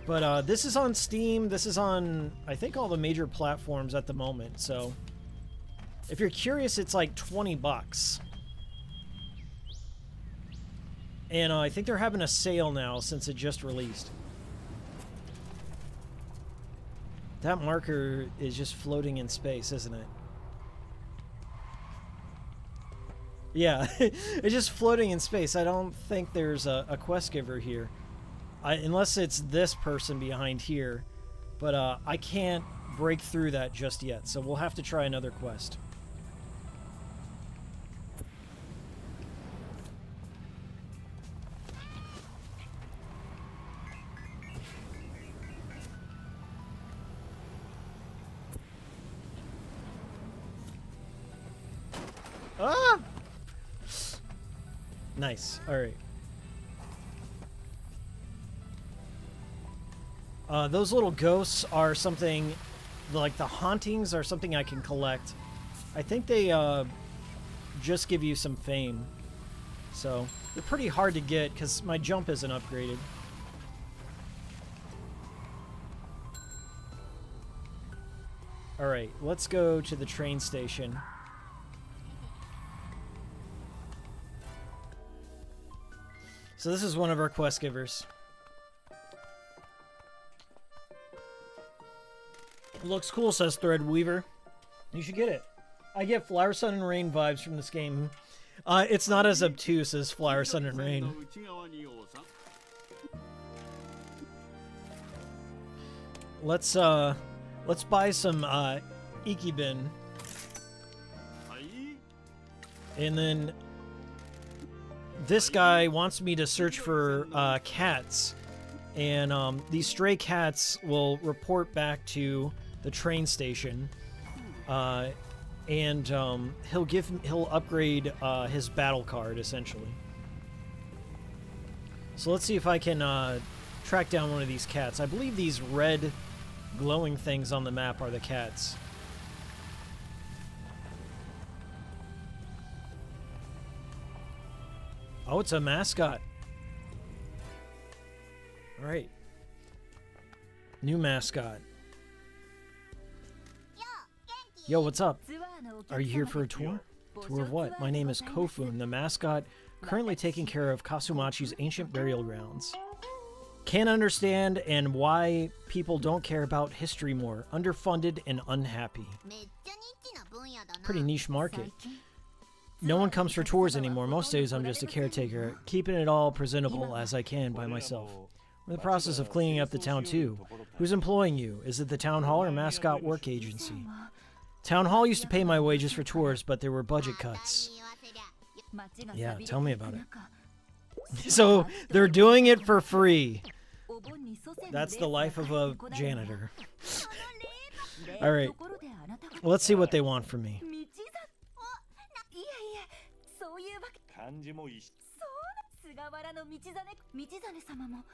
But this is on Steam. This is on, I think, all the major platforms at the moment. So if you're curious, it's like 20 bucks. And I think they're having a sale now since it just released. That marker is just floating in space, isn't it? Yeah, it's just floating in space. I don't think there's a quest giver here. Unless it's this person behind here. But I can't break through that just yet, so we'll have to try another quest. Ah! Nice. All right. Those little ghosts are something, like the hauntings are something I can collect. I think they just give you some fame. So they're pretty hard to get because my jump isn't upgraded. All right, let's go to the train station. So this is one of our quest givers. Looks cool, says Threadweaver. You should get it. I get Flower, Sun, and Rain vibes from this game. It's not as obtuse as Flower, Sun, and Rain. Let's buy some Ikibin. And then this guy wants me to search for cats. And these stray cats will report back to the train station. And he'll upgrade his battle card, essentially. So let's see if I can track down one of these cats. I believe these red glowing things on the map are the cats. Oh, it's a mascot. All right. New mascot. Yo, what's up? Are you here for a tour? Tour of what? My name is Kofun, the mascot currently taking care of Kasumachi's ancient burial grounds. Can't understand and why people don't care about history more. Underfunded and unhappy. Pretty niche market. No one comes for tours anymore. Most days I'm just a caretaker, keeping it all presentable as I can by myself. We're in the process of cleaning up the town too. Who's employing you? Is it the town hall or Mascot Work Agency? Town hall used to pay my wages for tours, but there were budget cuts. Yeah, tell me about it. So they're doing it for free. That's the life of a janitor. Alright. Let's see what they want from me. 漢字も一緒。菅原の道真様も。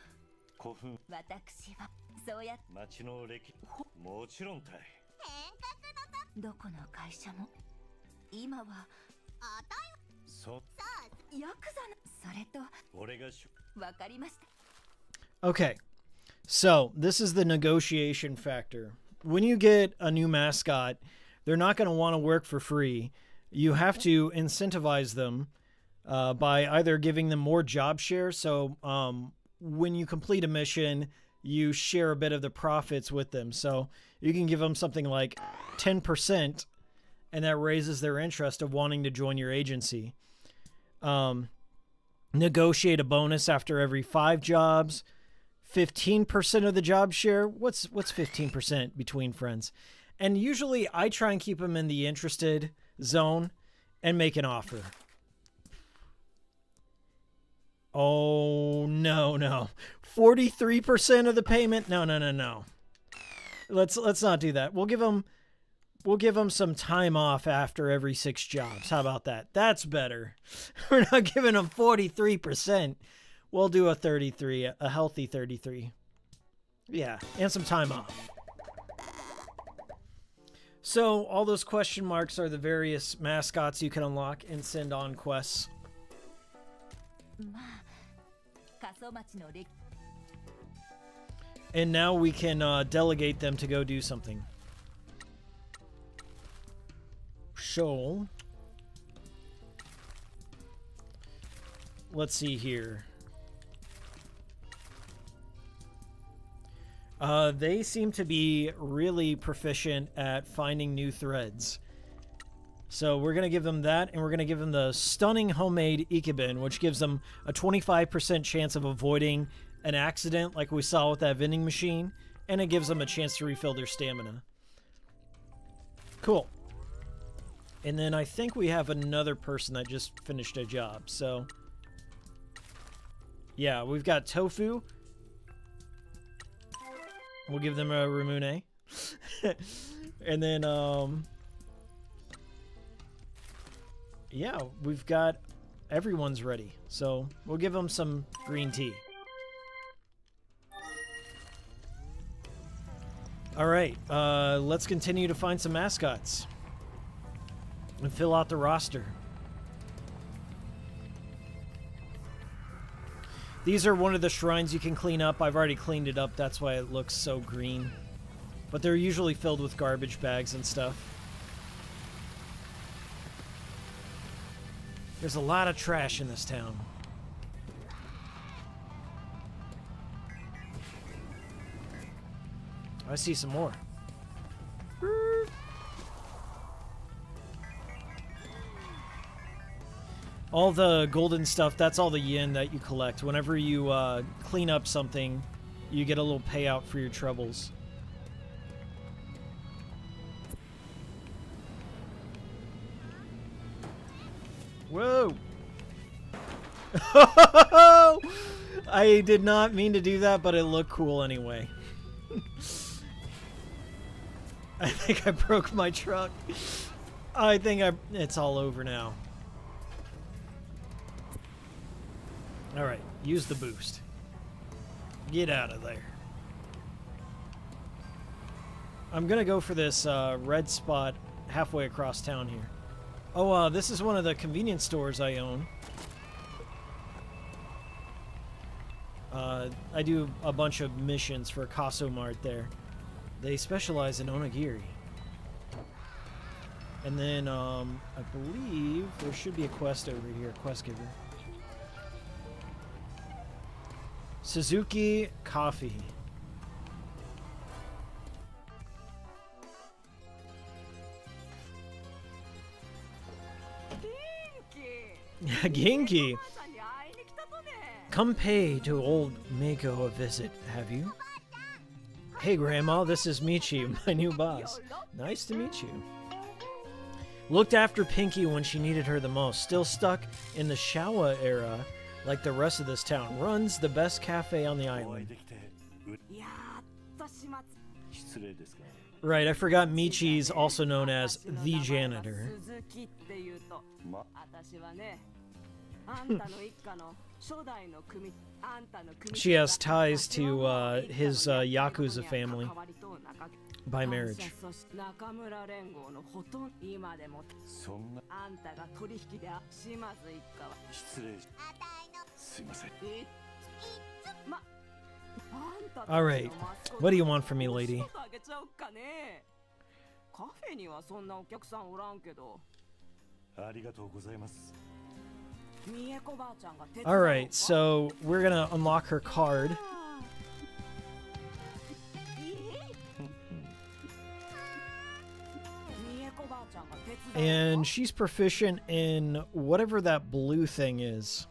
古墳。私はそうや。町の歴。もちろんたい。どこの会社も今はあたい。そう。さあヤクザのそれと俺がわかりました。Okay. So, this is the negotiation factor. When you get a new mascot, they're not going to want to work for free. You have to incentivize them by either giving them more job share. So, when you complete a mission, you share a bit of the profits with them. So, you can give them something like 10%, and that raises their interest of wanting to join your agency. Negotiate a bonus after every 5 jobs. 15% of the job share. What's 15% between friends? And usually I try and keep them in the interested zone and make an offer. Oh, no. 43% of the payment? No. Let's not do that. We'll give them some time off after every 6 jobs. How about that? That's better. We're not giving them 43%. We'll do a 33, a healthy 33. Yeah, and some time off. So, all those question marks are the various mascots you can unlock and send on quests. And now we can delegate them to go do something. So, let's see here. They seem to be really proficient at finding new threads. So we're going to give them that, and we're going to give them the stunning homemade Ikebin, which gives them a 25% chance of avoiding an accident like we saw with that vending machine, and it gives them a chance to refill their stamina. Cool. And then I think we have another person that just finished a job, so... Yeah, we've got Tofu. We'll give them a Ramune. And then, yeah, we've got... Everyone's ready. So, we'll give them some green tea. Alright, let's continue to find some mascots. And fill out the roster. These are one of the shrines you can clean up. I've already cleaned it up, that's why it looks so green. But they're usually filled with garbage bags and stuff. There's a lot of trash in this town. I see some more. All the golden stuff, that's all the yen that you collect. Whenever you clean up something, you get a little payout for your troubles. Whoa! I did not mean to do that, but it looked cool anyway. I think I broke my truck. I think it's all over now. Alright, use the boost. Get out of there. I'm gonna go for this red spot halfway across town here. Oh, this is one of the convenience stores I own. I do a bunch of missions for Kaso Mart there. They specialize in onigiri. And then, I believe there should be a quest over here, quest giver. Suzuki Coffee. Genki! Come pay to old Mako a visit, have you? Hey Grandma, this is Michi, my new boss. Nice to meet you. Looked after Pinky when she needed her the most. Still stuck in the Showa era, like the rest of this town. Runs the best cafe on the island. Right, I forgot Michi's also known as the janitor. She has ties to his Yakuza family by marriage. All right, what do you want from me, lady? All right, so we're gonna unlock her card. And she's proficient in whatever that blue thing is.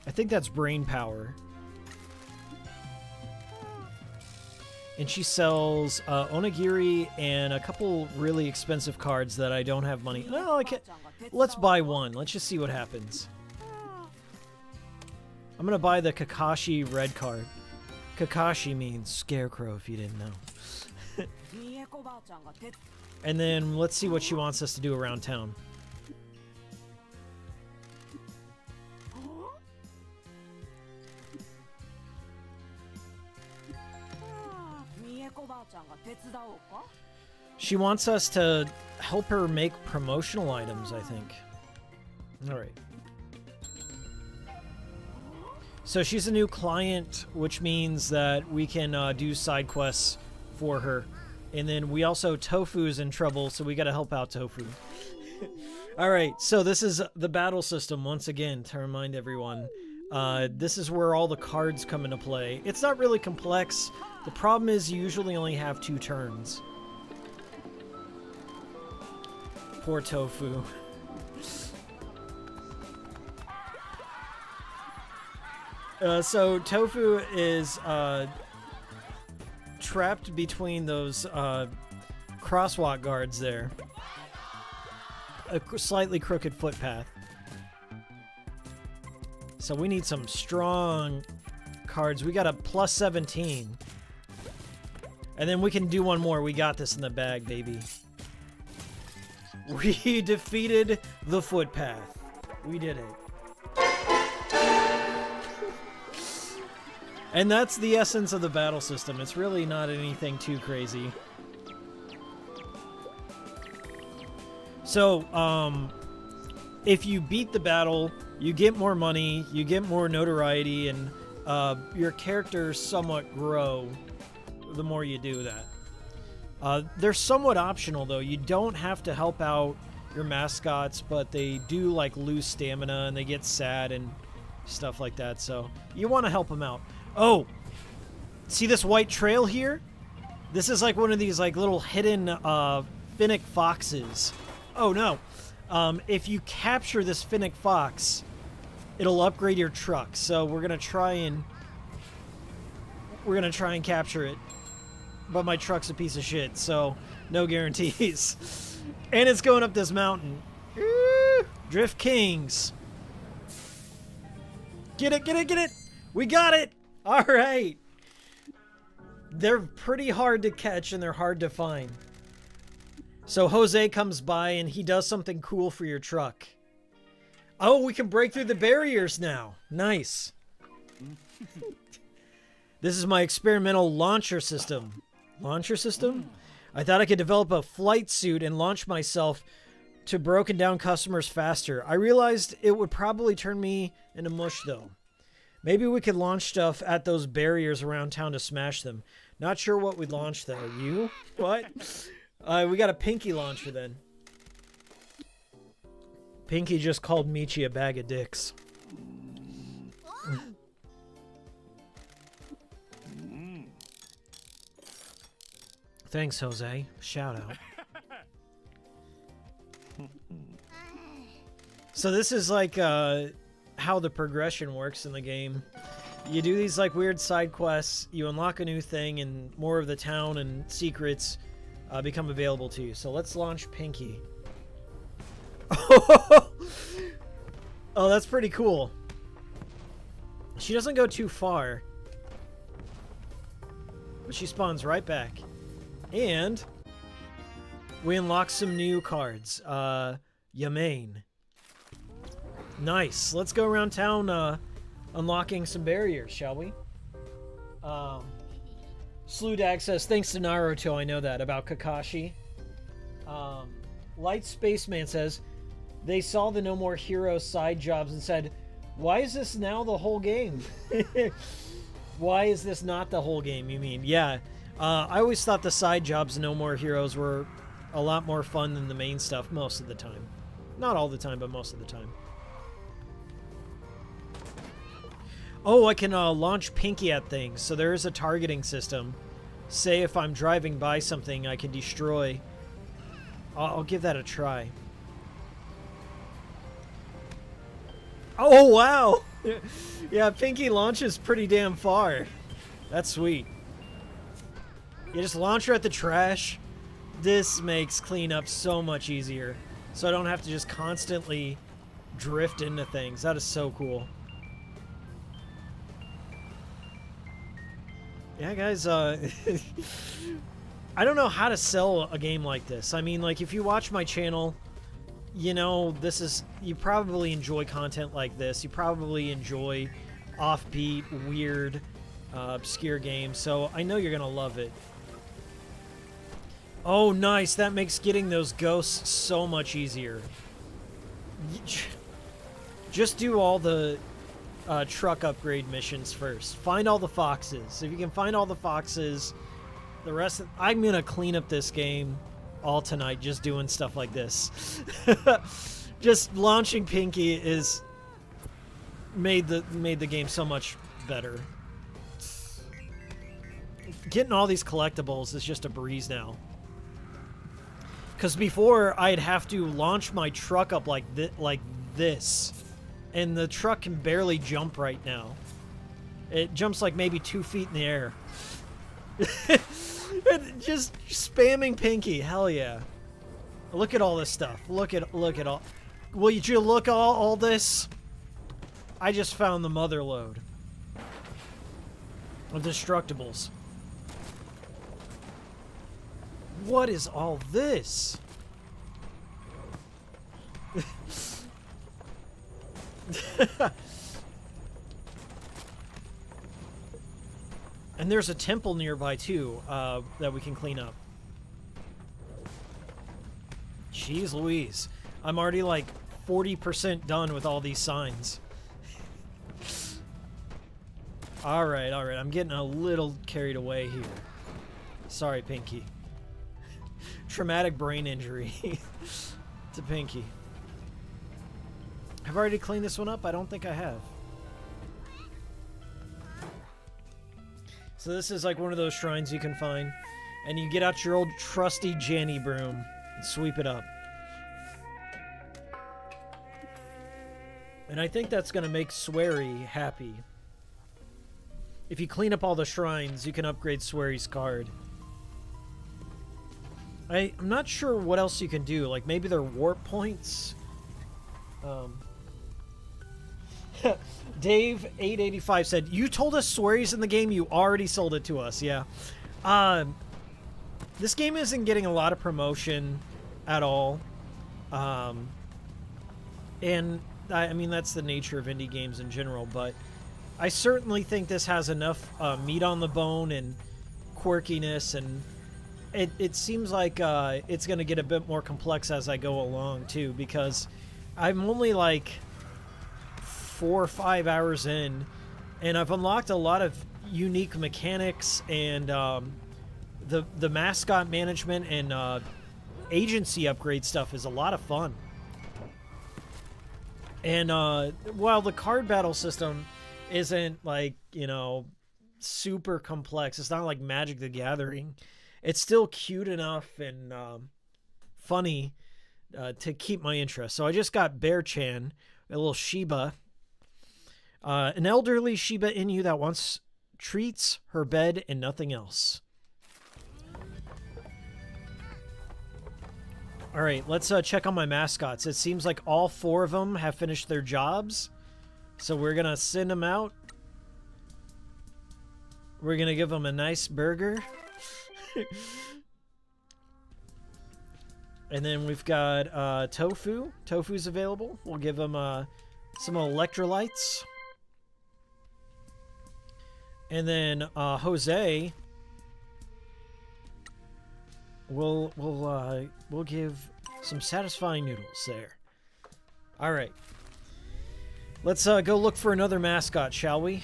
I think that's brain power. And she sells onigiri and a couple really expensive cards that I don't have money. No, I can't. Let's buy one. Let's just see what happens. I'm gonna buy the Kakashi red card. Kakashi means scarecrow, if you didn't know. And then let's see what she wants us to do around town. She wants us to help her make promotional items, I think. Alright. So she's a new client, which means that we can do side quests for her. And then we also, Tofu's in trouble, so we gotta help out Tofu. Alright, so this is the battle system, once again, to remind everyone. This is where all the cards come into play. It's not really complex. The problem is you usually only have 2 turns. Poor Tofu. So Tofu is trapped between those crosswalk guards there. A slightly crooked footpath. So we need some strong cards. We got a plus 17. And then we can do one more. We got this in the bag, baby. We defeated the footpath. We did it. And that's the essence of the battle system. It's really not anything too crazy. So, if you beat the battle, you get more money, you get more notoriety, and your characters somewhat grow the more you do that. They're somewhat optional, though. You don't have to help out your mascots, but they do, like, lose stamina, and they get sad and stuff like that, so you want to help them out. Oh! See this white trail here? This is, like, one of these, like, little hidden, finnick foxes. Oh, no. If you capture this finnick fox, it'll upgrade your truck. So we're gonna try and capture it. But my truck's a piece of shit, so no guarantees. And it's going up this mountain. Drift Kings. Get it, get it, get it! We got it! Alright. They're pretty hard to catch and they're hard to find. So Jose comes by and he does something cool for your truck. Oh, we can break through the barriers now. Nice. This is my experimental launcher system. Launcher system? I thought I could develop a flight suit and launch myself to broken down customers faster. I realized it would probably turn me into mush though. Maybe we could launch stuff at those barriers around town to smash them. Not sure what we'd launch though. You? What? We got a Pinky launcher then. Pinky just called Michi a bag of dicks. Thanks, Jose. Shout out. So this is like how the progression works in the game. You do these like weird side quests, you unlock a new thing, and more of the town and secrets become available to you. So let's launch Pinky. Oh, that's pretty cool. She doesn't go too far. She spawns right back. And we unlock some new cards. Yamain. Nice. Let's go around town unlocking some barriers, shall we? Slewdag says, thanks to Naruto, I know that, about Kakashi. Light Spaceman says, they saw the No More Heroes side jobs and said, why is this now the whole game? Why is this not the whole game, you mean? Yeah, I always thought the side jobs in No More Heroes were a lot more fun than the main stuff most of the time. Not all the time, but most of the time. Oh, I can launch Pinky at things, so there is a targeting system. Say if I'm driving by something I can destroy. I'll give that a try. Oh, wow! Yeah, Pinky launches pretty damn far. That's sweet. You just launch her at the trash. This makes cleanup so much easier. So I don't have to just constantly drift into things. That is so cool. Yeah, guys, I don't know how to sell a game like this. I mean, like, if you watch my channel, you know, you probably enjoy content like this. You probably enjoy offbeat, weird, obscure games. So I know you're going to love it. Oh, nice. That makes getting those ghosts so much easier. Just do all the truck upgrade missions first. Find all the foxes. If you can find all the foxes, the rest I'm going to clean up this game all tonight just doing stuff like this. Just launching Pinky is made the game so much better. Getting all these collectibles is just a breeze now. Because before, I'd have to launch my truck up like this. And the truck can barely jump right now. It jumps like maybe 2 feet in the air. Just spamming Pinky. Hell yeah. Look at all this stuff. Look at all. Will you look at all this? I just found the mother lode of Destructibles. What is all this? And there's a temple nearby too that we can clean up. Jeez Louise. I'm already like 40% done with all these signs. Alright, I'm getting a little carried away here. Sorry, Pinky. Traumatic brain injury to Pinky. Have I already cleaned this one up? I don't think I have. So this is like one of those shrines you can find. And you get out your old trusty Janny broom and sweep it up. And I think that's going to make SWERY happy. If you clean up all the shrines, you can upgrade SWERY's card. I'm not sure what else you can do. Like, maybe they're warp points? Dave885 said, you told us SWERY's in the game, you already sold it to us. Yeah. This game isn't getting a lot of promotion at all. And, I mean, that's the nature of indie games in general, but I certainly think this has enough meat on the bone and quirkiness, and it seems like it's going to get a bit more complex as I go along, too, because I'm only like 4 or 5 hours in, and I've unlocked a lot of unique mechanics, and the mascot management and agency upgrade stuff is a lot of fun. And while the card battle system isn't like, you know, super complex, it's not like Magic the Gathering, it's still cute enough and funny to keep my interest. So I just got Bear-chan, a little Shiba, an elderly Shiba Inu that wants treats, her bed, and nothing else. All right, let's check on my mascots. It seems like all 4 of them have finished their jobs, so we're gonna send them out. We're gonna give him a nice burger. And then we've got tofu. Tofu's available. We'll give him some electrolytes. And then Jose, we'll give some satisfying noodles there. All right. Let's go look for another mascot, shall we?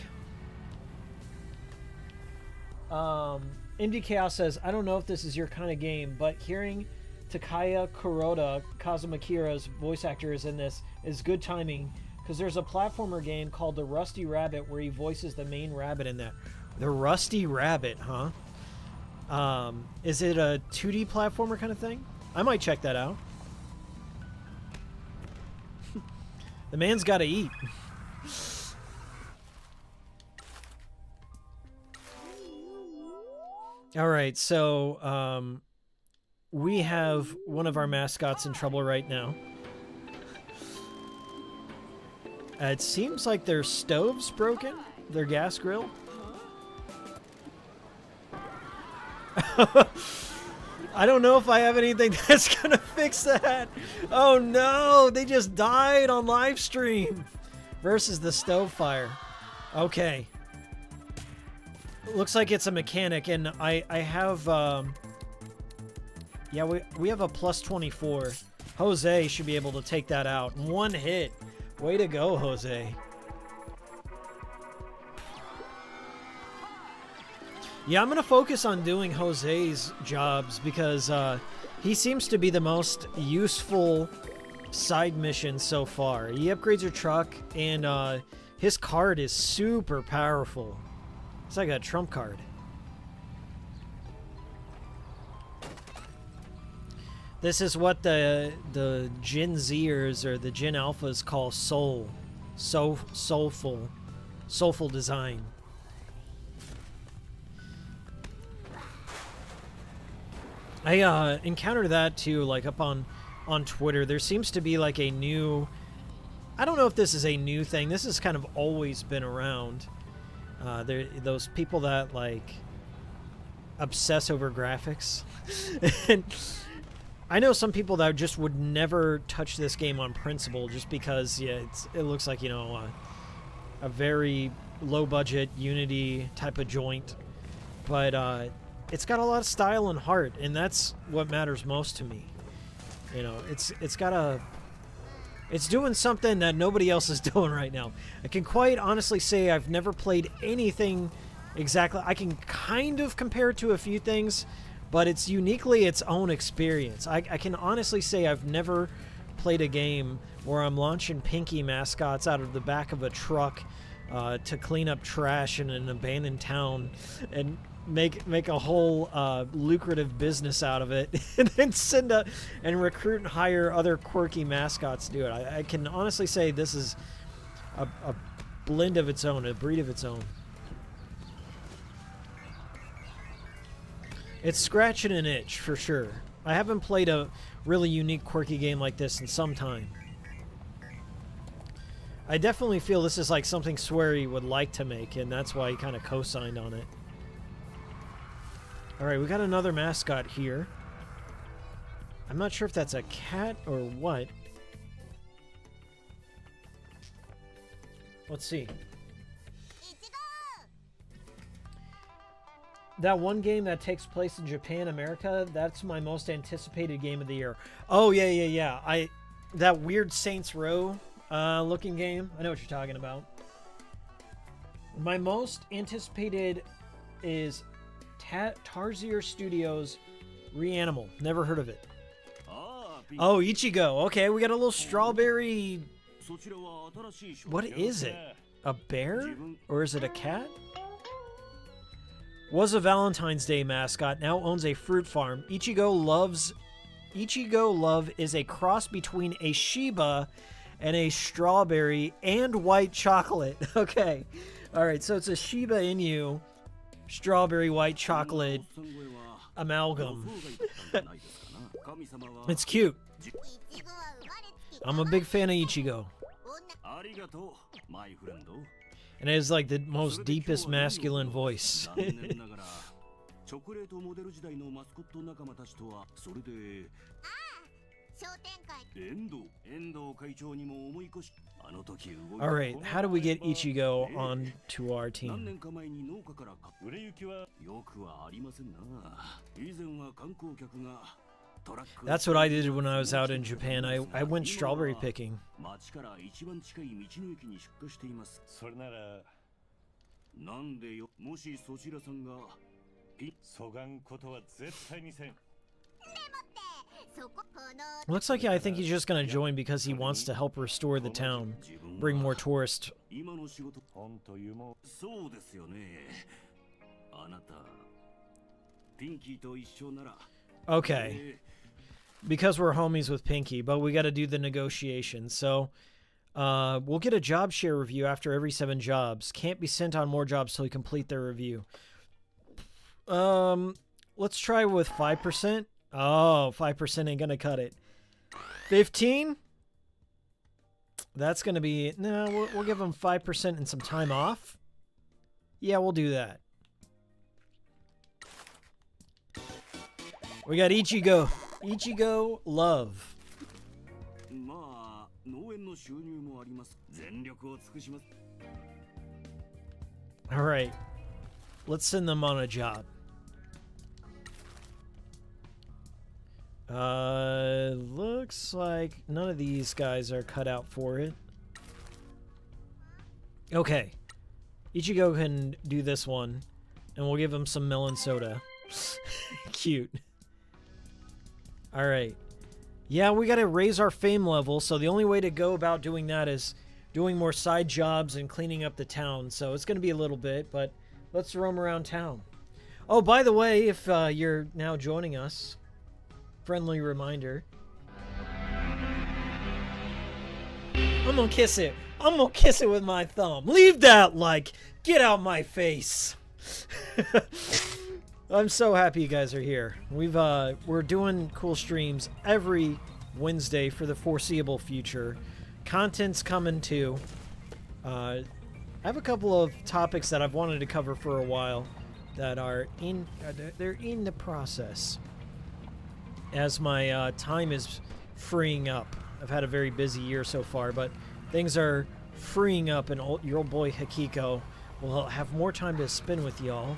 MD Chaos says, I don't know if this is your kind of game, but hearing Takaya Kuroda, Kazumakira's voice actor, is in this is good timing, because there's a platformer game called The Rusty Rabbit where he voices the main rabbit in that. The Rusty Rabbit, huh? Is it a 2D platformer kind of thing? I might check that out. The man's got to eat. All right, so we have one of our mascots in trouble right now. It seems like their stove's broken, their gas grill. I don't know if I have anything that's gonna fix that. Oh no, they just died on live stream versus the stove fire. Okay. Looks like it's a mechanic, and I have yeah, we have a plus 24. Jose should be able to take that out. One hit. Way to go, Jose. Yeah, I'm going to focus on doing Jose's jobs because he seems to be the most useful side mission so far. He upgrades your truck, and his card is super powerful. It's like a trump card. This is what the Gen Zers or the Gen Alphas call soulful design. I encountered that too, like up on Twitter. There seems to be like a new, I don't know if this is a new thing. This has kind of always been around. Those people that like obsess over graphics. And I know some people that just would never touch this game on principle just because, yeah, it looks like, you know, a very low budget Unity type of joint, but it's got a lot of style and heart, and that's what matters most to me. You know, it's doing something that nobody else is doing right now. I can quite honestly say I've never played anything exactly. I can kind of compare it to a few things, but it's uniquely its own experience. I can honestly say I've never played a game where I'm launching Pinky mascots out of the back of a truck to clean up trash in an abandoned town and make a whole lucrative business out of it, and then send and recruit and hire other quirky mascots to do it. I can honestly say this is a blend of its own, a breed of its own. It's scratching an itch for sure. I haven't played a really unique, quirky game like this in some time. I definitely feel this is like something SWERY would like to make, and that's why he kind of co-signed on it. Alright, we got another mascot here. I'm not sure if that's a cat or what. Let's see. That one game that takes place in Japan, America, that's my most anticipated game of the year. Oh, yeah. That weird Saints Row looking game. I know what you're talking about. My most anticipated is Tarsier Studios Reanimal. Never heard of it. Oh, Ichigo. Okay, we got a little strawberry. What is it? A bear? Or is it a cat? Was a Valentine's Day mascot, now owns a fruit farm. Ichigo Love is a cross between a Shiba and a strawberry and white chocolate. Okay. Alright, so it's a Shiba Inu strawberry white chocolate amalgam. It's cute. I'm a big fan of Ichigo. And it has like the most deepest masculine voice. チョコレートモデル時代のマスコット仲間たちとはそれで商店会遠藤会長にも思い越しあの時動いた Alright, how do we get Ichigo on to our 何 team? 年か前に農家から売れ行きはよくはありませんな以前は観光客が That's what I did when I was out in Japan. I went strawberry picking. 町から一番近い道の駅に出荷していますそれならなんでよもしそちらさんがそがんことは絶対にせん Looks like I think he's just gonna join because he wants to help restore the town, bring more tourists. 今の仕事本というもそうですよねあなたピンキーと一緒なら Okay. Because we're homies with Pinky, but we gotta do the negotiation. So, we'll get a job share review after every 7 jobs. Can't be sent on more jobs till we complete their review. Let's try with 5%. Oh, 5% ain't gonna cut it. 15? That's gonna be... No, we'll give them 5% and some time off. Yeah, we'll do that. We got Ichigo. Ichigo Love. まあ農園の収入もあります全力を尽くします Alright. Let's send them on a job. Looks like none of these guys are cut out for it. Okay. Ichigo can do this one, and we'll give him some melon soda. Cute. Alright. Yeah, we gotta raise our fame level, so the only way to go about doing that is doing more side jobs and cleaning up the town. So it's gonna be a little bit, but let's roam around town. Oh, by the way, if you're now joining us, friendly reminder. I'm gonna kiss it. I'm gonna kiss it with my thumb. Leave that like. Get out my face. I'm so happy you guys are here. We're doing cool streams every Wednesday for the foreseeable future. Content's coming too. I have a couple of topics that I've wanted to cover for a while that are they're in the process. As my time is freeing up. I've had a very busy year so far, but things are freeing up, and your old boy Hikiko will have more time to spend with y'all,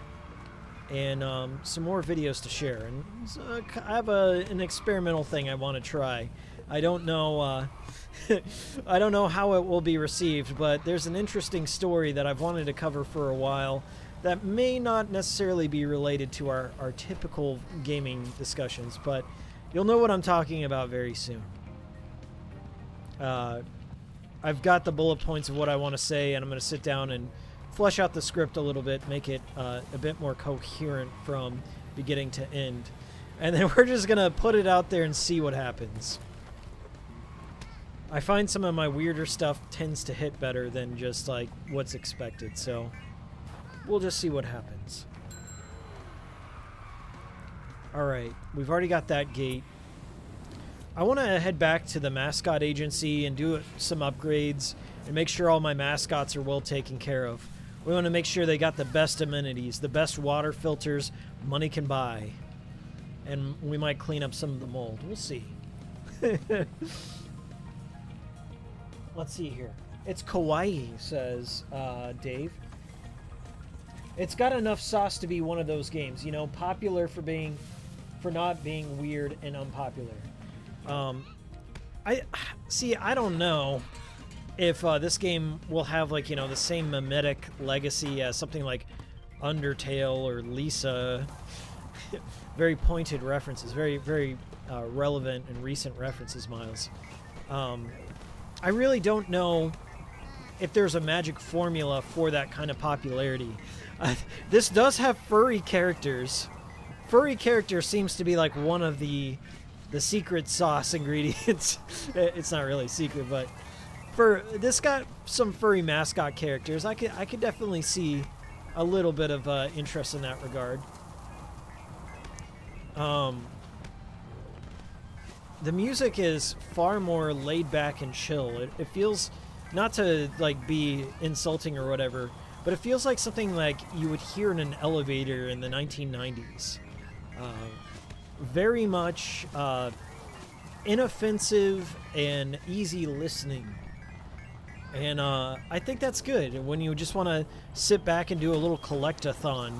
and some more videos to share. And I have an experimental thing I want to try. I don't know I don't know how it will be received, but there's an interesting story that I've wanted to cover for a while that may not necessarily be related to our typical gaming discussions, but you'll know what I'm talking about very soon. I've got the bullet points of what I want to say, and I'm going to sit down and flesh out the script a little bit, make it a bit more coherent from beginning to end. And then we're just going to put it out there and see what happens. I find some of my weirder stuff tends to hit better than just like what's expected, so we'll just see what happens. Alright, we've already got that gate. I want to head back to the Mascot Agency and do some upgrades and make sure all my mascots are well taken care of. We want to make sure they got the best amenities, the best water filters money can buy. And we might clean up some of the mold. We'll see. Let's see here. It's kawaii, says Dave. It's got enough sauce to be one of those games, you know, popular for not being weird and unpopular. I don't know if this game will have, like, you know, the same mimetic legacy as something like Undertale or Lisa. Very pointed references, very, very relevant and recent references, Miles. I really don't know if there's a magic formula for that kind of popularity. This does have furry characters. Furry character seems to be like one of the secret sauce ingredients. It's not really secret, but this got some furry mascot characters. I could definitely see a little bit of interest in that regard. The music is far more laid back and chill. It feels not to like be insulting or whatever, but it feels like something like you would hear in an elevator in the 1990s. Very much inoffensive and easy listening. And I think that's good when you just want to sit back and do a little collect-a-thon.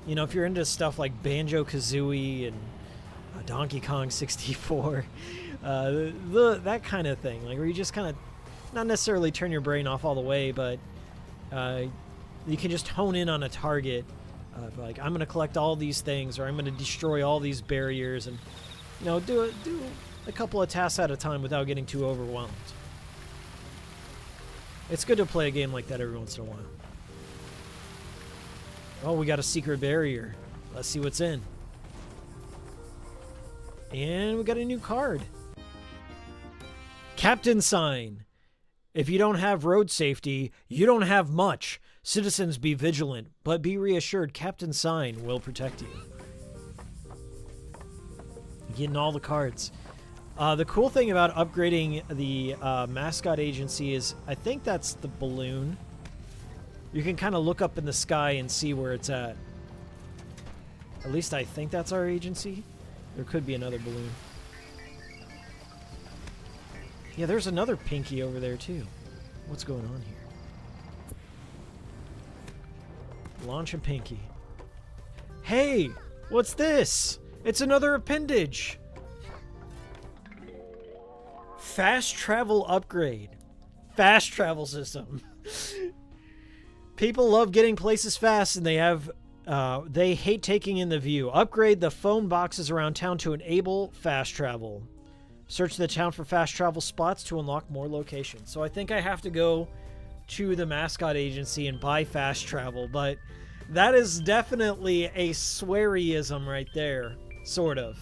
You know, if you're into stuff like Banjo-Kazooie and Donkey Kong 64, that kind of thing, like where you just kind of not necessarily turn your brain off all the way, but you can just hone in on a target. Like, I'm going to collect all these things, or I'm going to destroy all these barriers, and, you know, do a couple of tasks at a time without getting too overwhelmed. It's good to play a game like that every once in a while. Oh, we got a secret barrier. Let's see what's in. And we got a new card. Captain Sign. If you don't have road safety, you don't have much. Citizens, be vigilant, but be reassured Captain Sign will protect you. Getting all the cards. The cool thing about upgrading the Mascot Agency is, I think that's the balloon. You can kind of look up in the sky and see where it's at. At least I think that's our agency. There could be another balloon. Yeah, there's another Pinky over there too. What's going on here? Launch a Pinky. Hey! What's this? It's another appendage! Fast travel upgrade. Fast travel system. People love getting places fast, and they hate taking in the view. Upgrade the phone boxes around town to enable fast travel. Search the town for fast travel spots to unlock more locations. So I think I have to go to the Mascot Agency and buy fast travel, but that is definitely a SWERYism right there, sort of.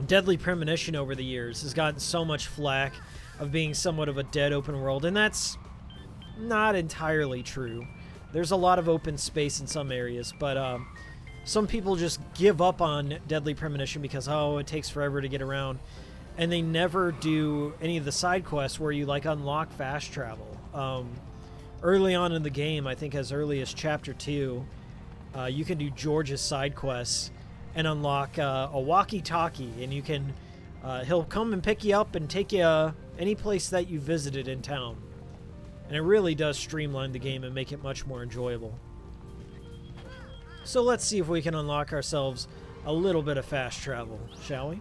Deadly Premonition over the years has gotten so much flack of being somewhat of a dead open world, and that's not entirely true. There's a lot of open space in some areas, but some people just give up on Deadly Premonition because, oh, it takes forever to get around, and they never do any of the side quests where you like unlock fast travel. Early on in the game, I think as early as Chapter 2, you can do George's side quests and unlock a walkie-talkie, and you can he'll come and pick you up and take you any place that you visited in town. And it really does streamline the game and make it much more enjoyable. So let's see if we can unlock ourselves a little bit of fast travel, shall we?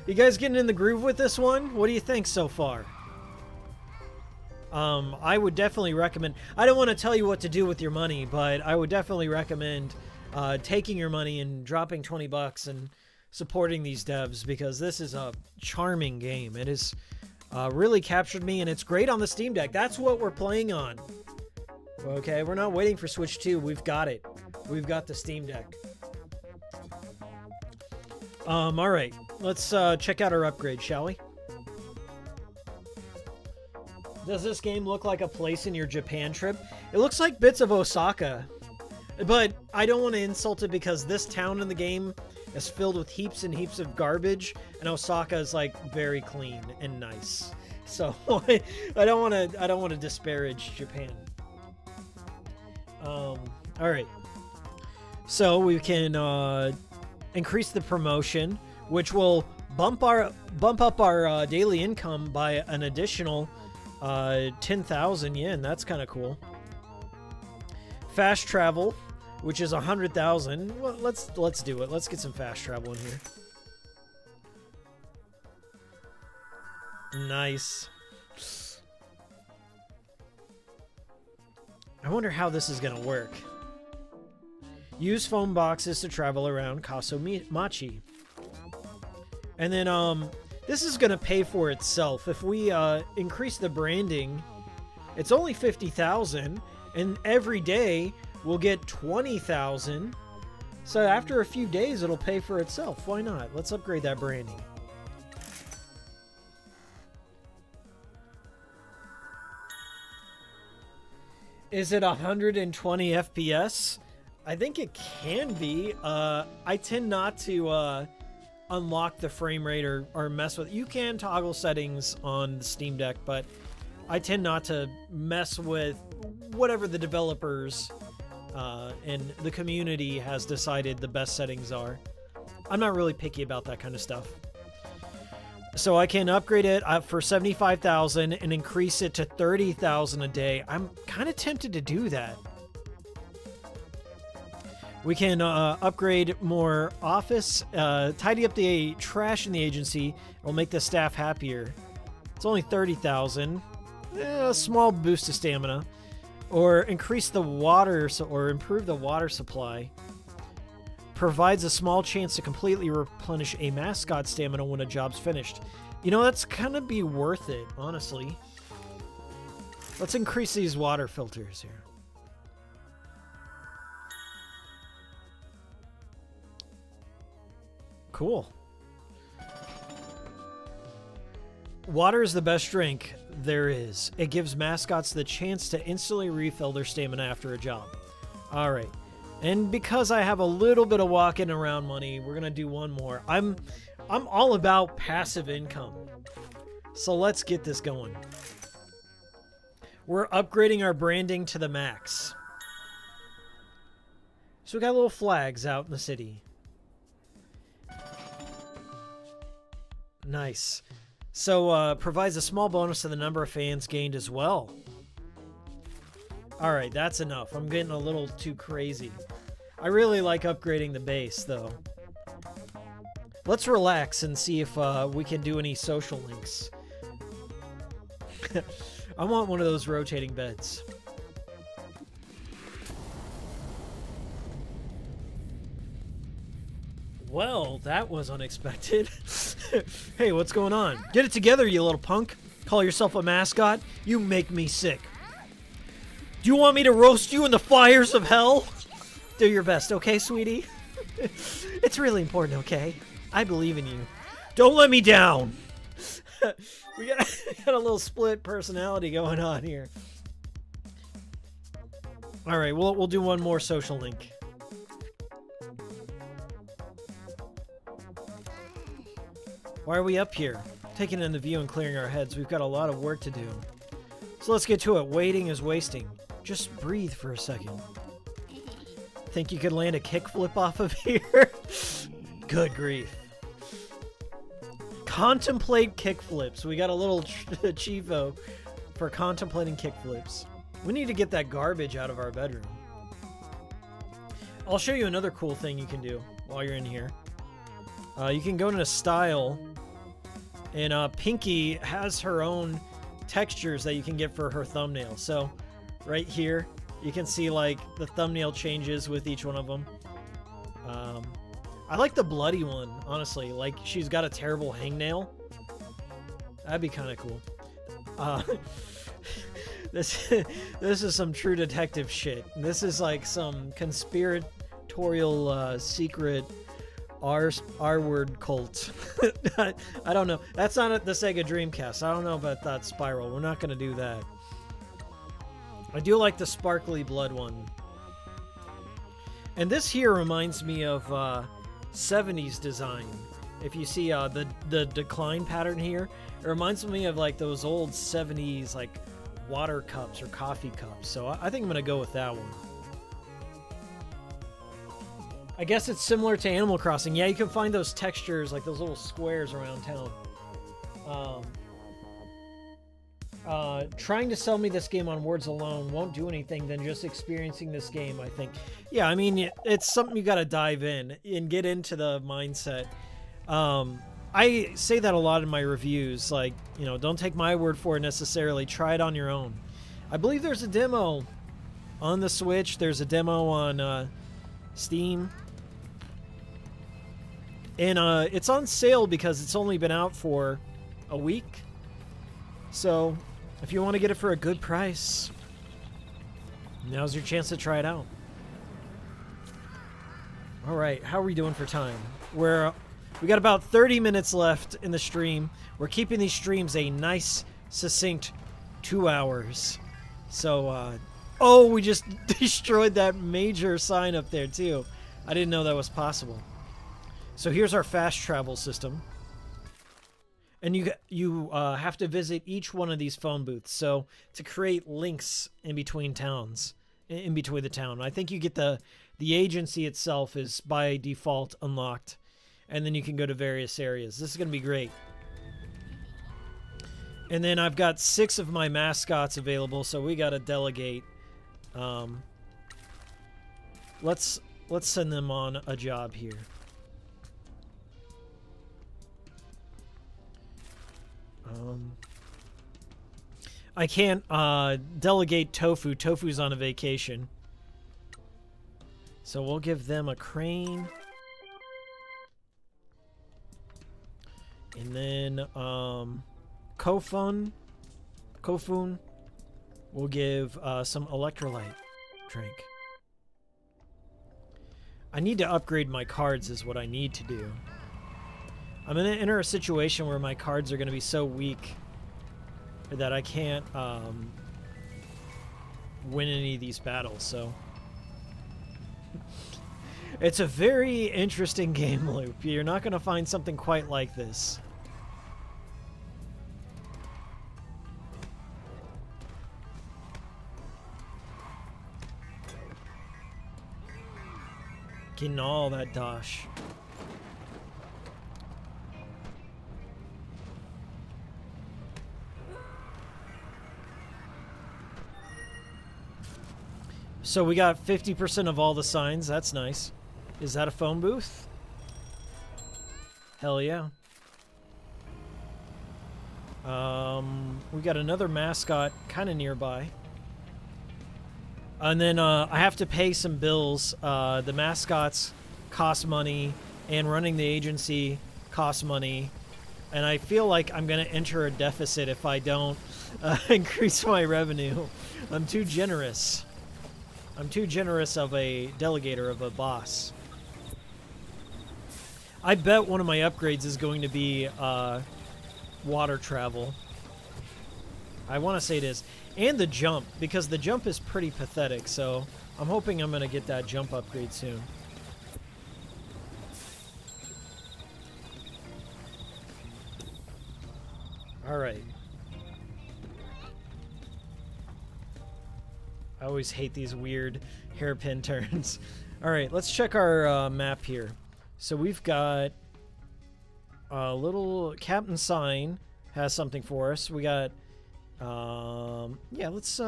You guys getting in the groove with this one? What do you think so far? I would definitely recommend... I don't want to tell you what to do with your money, but I would definitely recommend taking your money and dropping 20 bucks and supporting these devs, because this is a charming game. It is... really captured me, and it's great on the Steam Deck. That's what we're playing on. Okay, we're not waiting for Switch 2. We've got it. We've got the Steam Deck. Alright. Let's check out our upgrade, shall we? Does this game look like a place in your Japan trip? It looks like bits of Osaka. But I don't want to insult it, because this town in the game is filled with heaps and heaps of garbage, and Osaka is like very clean and nice. So I don't want to disparage Japan. All right. So we can increase the promotion, which will bump up our daily income by an additional 10,000 yen. That's kind of cool. Fast travel, which is 100,000. Well, let's do it. Let's get some fast travel in here. Nice. I wonder how this is gonna work. Use phone boxes to travel around Kasomachi. And then this is gonna pay for itself. If we increase the branding, it's only 50,000, and every day we'll get 20,000. So after a few days, it'll pay for itself. Why not? Let's upgrade that branding. Is it 120 FPS? I think it can be. I tend not to unlock the frame rate or mess with it. You can toggle settings on the Steam Deck, but I tend not to mess with whatever the developers and the community has decided the best settings are. I'm not really picky about that kind of stuff. So I can upgrade it for 75,000 and increase it to 30,000 a day. I'm kind of tempted to do that. We can upgrade more office, tidy up the trash in the agency. It'll make the staff happier. It's only 30,000. A small boost to stamina. Or increase the water, or improve the water supply. Provides a small chance to completely replenish a mascot stamina when a job's finished. You know, that's gonna be worth it, honestly. Let's increase these water filters here. Cool. Water is the best drink there is. It gives mascots the chance to instantly refill their stamina after a job. All right. And because I have a little bit of walking around money, we're going to do one more. I'm all about passive income. So let's get this going. We're upgrading our branding to the max. So we got little flags out in the city. Nice. So, provides a small bonus to the number of fans gained as well. Alright, that's enough. I'm getting a little too crazy. I really like upgrading the base, though. Let's relax and see if we can do any social links. I want one of those rotating beds. Well, that was unexpected. Hey, what's going on? Get it together, you little punk. Call yourself a mascot? You make me sick. Do you want me to roast you in the fires of hell? Do your best, okay, sweetie? It's really important, okay? I believe in you. Don't let me down. we got a little split personality going on here. All right, we'll do one more social link. Why are we up here? Taking in the view and clearing our heads. We've got a lot of work to do. So let's get to it. Waiting is wasting. Just breathe for a second. Think you could land a kickflip off of here? Good grief. Contemplate kickflips. We got a little chivo for contemplating kickflips. We need to get that garbage out of our bedroom. I'll show you another cool thing you can do while you're in here. You can go into style, and Pinky has her own textures that you can get for her thumbnail. So right here, you can see like the thumbnail changes with each one of them. I like the bloody one, honestly. Like she's got a terrible hangnail. That'd be kind of cool. This is some True Detective shit. This is like some conspiratorial secret R-word cult. I don't know. That's not the Sega Dreamcast. I don't know about that spiral. We're not going to do that. I do like the sparkly blood one. And this here reminds me of 70s design. If you see the decline pattern here, it reminds me of like those old 70s like water cups or coffee cups. So I think I'm going to go with that one. I guess it's similar to Animal Crossing. Yeah, you can find those textures, like those little squares around town. Trying to sell me this game on words alone won't do anything than just experiencing this game, I think. Yeah, I mean, it's something you got to dive in and get into the mindset. I say that a lot in my reviews. Like, you know, don't take my word for it necessarily. Try it on your own. I believe there's a demo on the Switch. There's a demo on Steam. And it's on sale because it's only been out for a week. So if you want to get it for a good price, now's your chance to try it out. All right, how are we doing for time? We got about 30 minutes left in the stream. We're keeping these streams a nice, succinct 2 hours. So, oh, we just destroyed that major sign up there too. I didn't know that was possible. So here's our fast travel system. And you have to visit each one of these phone booths. So to create links in between towns, in between the town. I think you get the agency itself is by default unlocked. And then you can go to various areas. This is going to be great. And then I've got 6 of my mascots available, so we got to delegate. Let's send them on a job here. I can't delegate Tofu. Tofu's on a vacation. So we'll give them a crane. And then Kofun, we'll give some electrolyte drink. I need to upgrade my cards is what I need to do. I'm going to enter a situation where my cards are going to be so weak that I can't win any of these battles, so... It's a very interesting game loop. You're not going to find something quite like this. Getting all that dosh. So we got 50% of all the signs. That's nice. Is that a phone booth? Hell yeah. We got another mascot kind of nearby. And then I have to pay some bills. The mascots cost money, and running the agency costs money. And I feel like I'm going to enter a deficit if I don't increase my revenue. I'm too generous. I'm too generous of a delegator, of a boss. I bet one of my upgrades is going to be water travel. I want to say it is. And the jump, because the jump is pretty pathetic, so I'm hoping I'm going to get that jump upgrade soon. Alright. I always hate these weird hairpin turns. Alright, let's check our map here. So we've got a little Captain Sign has something for us. We got yeah, let's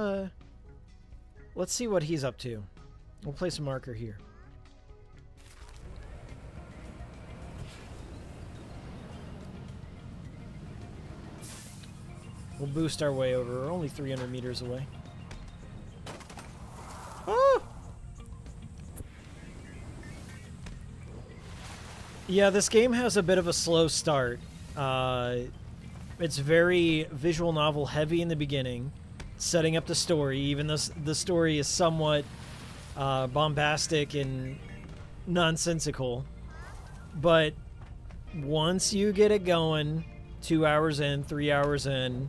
see what he's up to. We'll place a marker here. We'll boost our way over. We're only 300 meters away. Oh! Yeah, this game has a bit of a slow start. It's very visual novel heavy in the beginning, setting up the story, even though the story is somewhat bombastic and nonsensical. But once you get it going, 2 hours in, 3 hours in,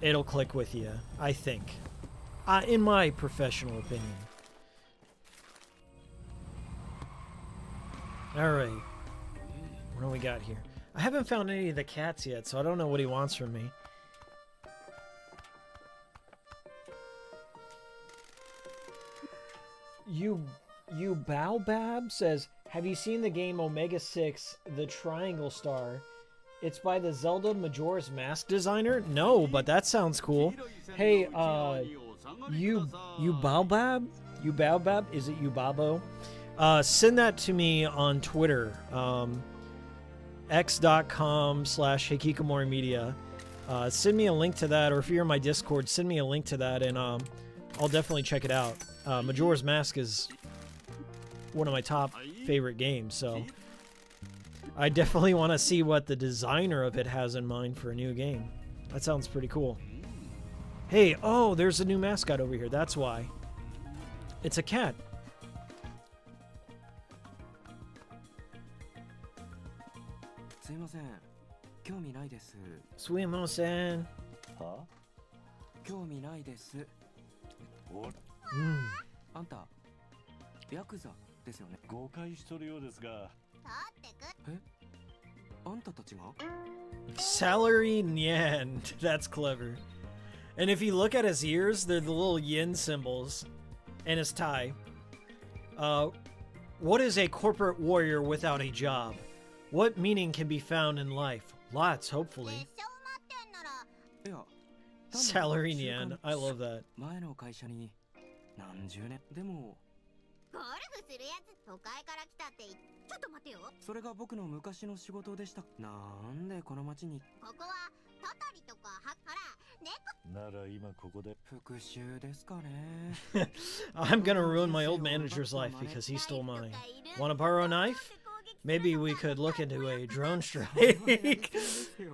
it'll click with you, I think. In my professional opinion. Alright. What do we got here? I haven't found any of the cats yet, so I don't know what he wants from me. You Baobab says, have you seen the game Omega 6, The Triangle Star? It's by the Zelda Majora's Mask designer? No, but that sounds cool. Hey, you Baobab? You Baobab? Is it you Babo? Send that to me on Twitter. x.com/Hikikomori Media. Send me a link to that, or if you're in my Discord, send me a link to that, and I'll definitely check it out. Majora's Mask is one of my top favorite games, so I definitely want to see what the designer of it has in mind for a new game. That sounds pretty cool. Hey, oh, there's a new mascot over here. That's why. It's a cat. Suimosen. Huh? Salary Nyan. That's clever. And if you look at his ears, they're the little yin symbols. And his tie. What is a corporate warrior without a job? What meaning can be found in life? Lots, hopefully. Salary Nyan. I love that. ゴルフするやつ都会から来たってちょっと待てよそれが僕の昔の仕事でしたなんでこの町にここはタタリとかほら猫なら今ここで復讐ですかね I'm gonna ruin my old manager's life because he stole mine. Wanna borrow a knife? Maybe we could look into a drone strike.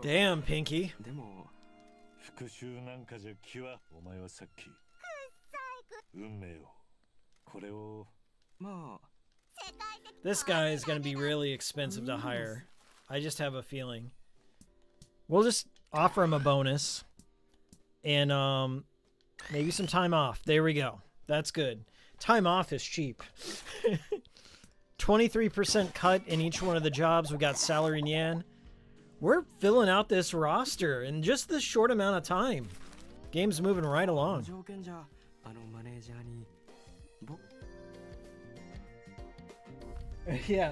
Damn, Pinky. でも復讐なんかじゃ気はお前はさっき運命をこれを This guy is going to be really expensive to hire. I just have a feeling. We'll just offer him a bonus. And maybe some time off. There we go. That's good. Time off is cheap. 23% cut in each one of the jobs. We got salary Nyan. We're filling out this roster in just this short amount of time. Game's moving right along. Yeah.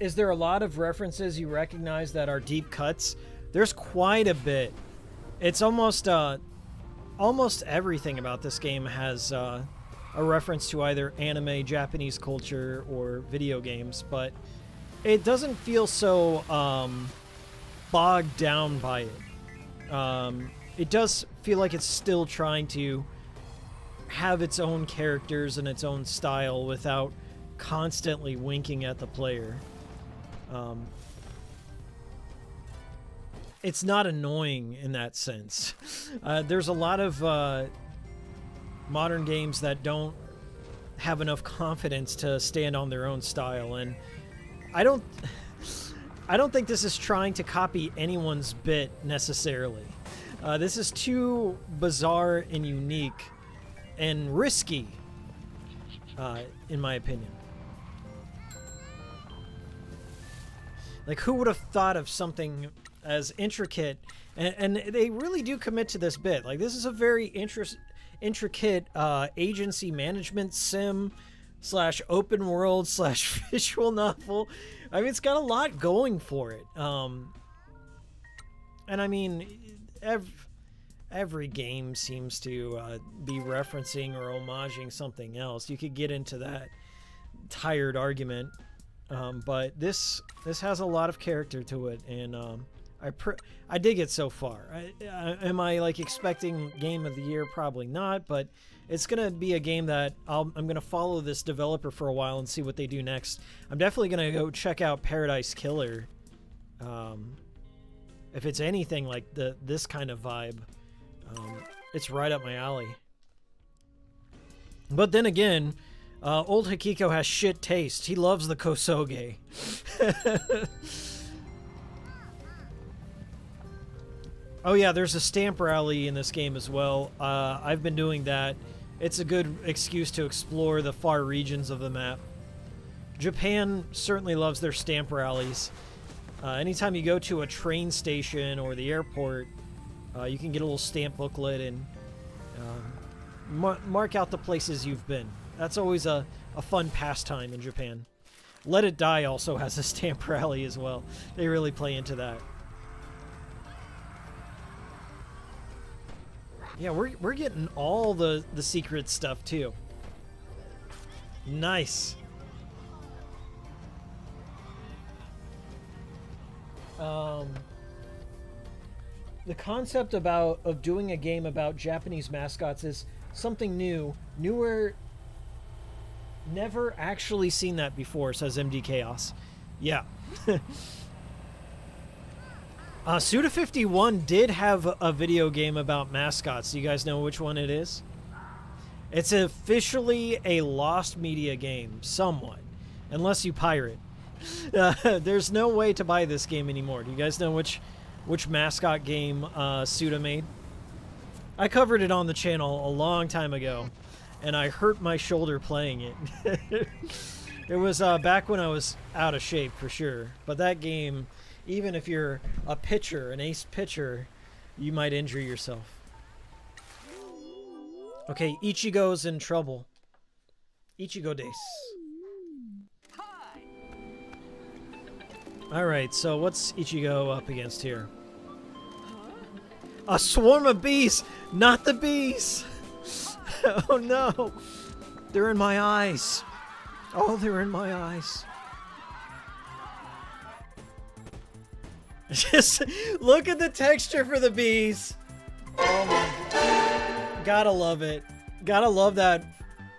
Is there a lot of references you recognize that are deep cuts? There's quite a bit. It's almost everything about this game has a reference to either anime, Japanese culture, or video games, but it doesn't feel so bogged down by it. It does feel like it's still trying to have its own characters and its own style without constantly winking at the player. It's not annoying in that sense. There's a lot of modern games that don't have enough confidence to stand on their own style, and I don't think this is trying to copy anyone's bit necessarily. This is too bizarre and unique and risky, in my opinion. Like, who would have thought of something as intricate? And they really do commit to this bit. Like, this is a very intricate agency management sim / open world / visual novel. I mean, it's got a lot going for it. And I mean, every game seems to be referencing or homaging something else. You could get into that tired argument, but this has a lot of character to it, and I dig it so far. Am I like expecting Game of the Year? Probably not, but it's gonna be a game that I'm gonna follow this developer for a while and see what they do next. I'm definitely gonna go check out Paradise Killer. If it's anything like this kind of vibe. It's right up my alley. But then again, old Hikiko has shit taste. He loves the Kosoge. Oh yeah, there's a stamp rally in this game as well. I've been doing that. It's a good excuse to explore the far regions of the map. Japan certainly loves their stamp rallies. Anytime you go to a train station or the airport, you can get a little stamp booklet and mark out the places you've been. That's always a fun pastime in Japan. Let It Die also has a stamp rally as well. They really play into that. Yeah, we're getting all the secret stuff too. Nice. The concept of doing a game about Japanese mascots is something newer. Never actually seen that before, says MD Chaos. Yeah. Suda51 did have a video game about mascots. Do you guys know which one it is? It's officially a lost media game, somewhat. Unless you pirate. There's no way to buy this game anymore. Do you guys know which mascot game Suda made? I covered it on the channel a long time ago, and I hurt my shoulder playing it. It was back when I was out of shape for sure. But that game, even if you're a pitcher, an ace pitcher, you might injure yourself. Okay, Ichigo's in trouble. Ichigo Dace. Alright, so what's Ichigo up against here? A swarm of bees! Not the bees! Oh no! They're in my eyes! Oh, they're in my eyes. Just look at the texture for the bees! Oh my god. Gotta love it. Gotta love that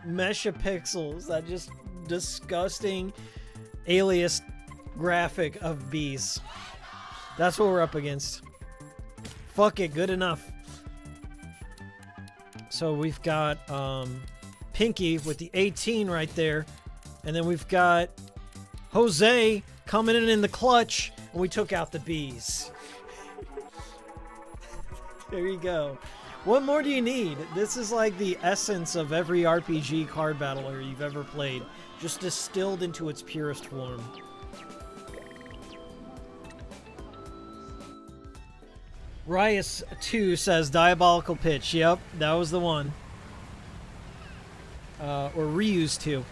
mesh of pixels, that just disgusting alias graphic of bees. That's what we're up against. Fuck it, good enough. So we've got Pinky with the 18 right there, and then we've got Jose coming in the clutch, and we took out the bees. There you go. What more do you need? This is like the essence of every RPG card battler you've ever played, just distilled into its purest form. Rias2 says Diabolical Pitch. Yep, that was the one. Or Reuse 2.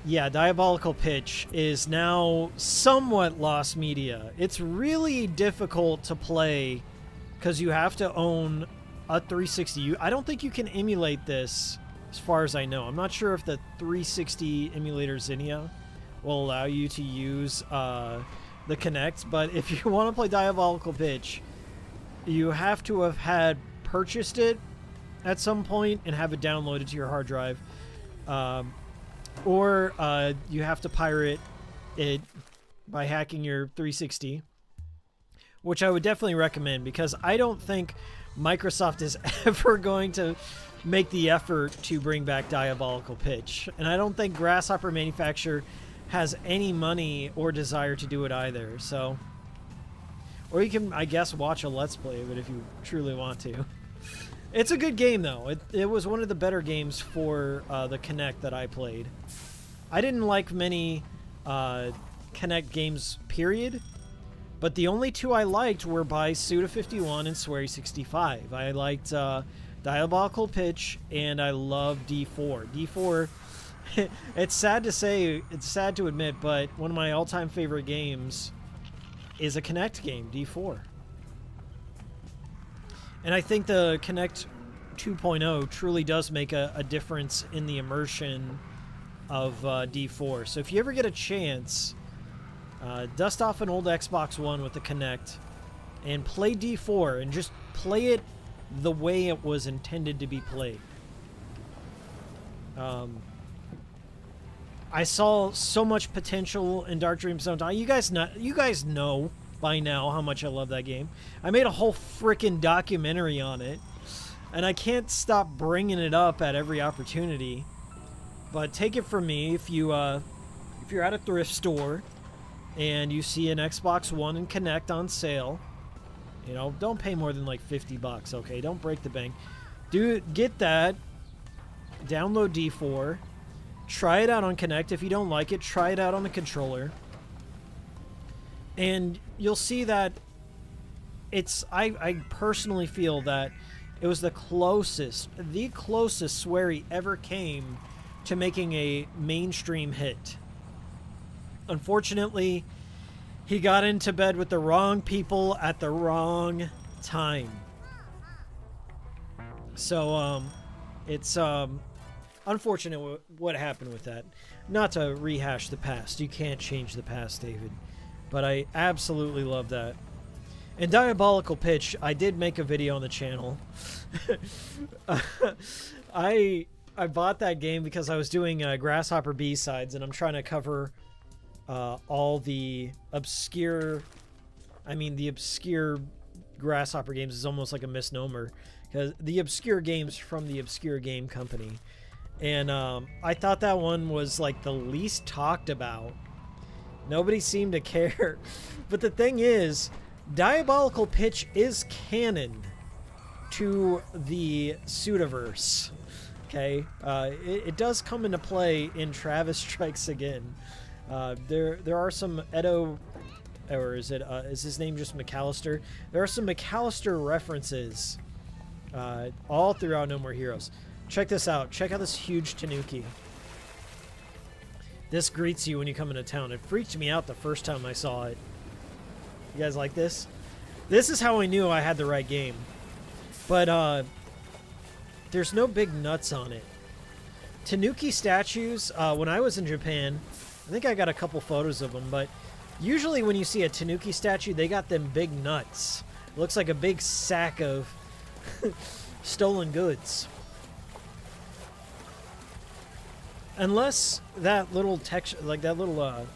Yeah, Diabolical Pitch is now somewhat lost media. It's really difficult to play because you have to own a 360. I don't think you can emulate this as far as I know. I'm not sure if the 360 emulator Zinnia will allow you to use the Kinect, but if you want to play Diabolical Pitch, you have to have had purchased it at some point and have it downloaded to your hard drive, or you have to pirate it by hacking your 360, which I would definitely recommend because I don't think Microsoft is ever going to make the effort to bring back Diabolical Pitch, and I don't think Grasshopper Manufacturer has any money or desire to do it either. So, or you can, I guess, watch a Let's Play of it if you truly want to. It's a good game though. It was one of the better games for the Kinect that I played. I didn't like many Kinect games, period, but the only two I liked were by Suda51 and SWERY65. I liked Diabolical Pitch and I love D4. D4, it's sad to say, it's sad to admit, but one of my all-time favorite games is a Kinect game, D4. And I think the Kinect 2.0 truly does make a difference in the immersion of D4. So if you ever get a chance, dust off an old Xbox One with the Kinect and play D4 and just play it the way it was intended to be played. I saw so much potential in Dark Dream Zone. You guys know by now how much I love that game. I made a whole freaking documentary on it, and I can't stop bringing it up at every opportunity. But take it from me, if you're at a thrift store and you see an Xbox One and Kinect on sale, you know, don't pay more than like $50, okay? Don't break the bank. Get that. Download D4. Try it out on Kinect. If you don't like it, try it out on the controller. And you'll see that I personally feel that it was the closest SWERY ever came to making a mainstream hit. Unfortunately, he got into bed with the wrong people at the wrong time. So, it's, unfortunate what happened with that. Not to rehash the past. You can't change the past, David. But I absolutely love that. And Diabolical Pitch, I did make a video on the channel. I bought that game because I was doing Grasshopper B-sides, and I'm trying to cover all the obscure... I mean, the obscure Grasshopper games is almost like a misnomer. Because the obscure games from the obscure game company. And I thought that one was like the least talked about. Nobody seemed to care. But the thing is, Diabolical Pitch is canon to the Sudaverse. Okay, it does come into play in Travis Strikes Again. There are some Edo, or is his name just McAllister? There are some McAllister references all throughout No More Heroes. Check this out. Check out this huge tanuki. This greets you when you come into town. It freaked me out the first time I saw it. You guys like this? This is how I knew I had the right game. But there's no big nuts on it. Tanuki statues, when I was in Japan, I think I got a couple photos of them, but usually when you see a tanuki statue, they got them big nuts. It looks like a big sack of stolen goods. Unless that little texture, like that little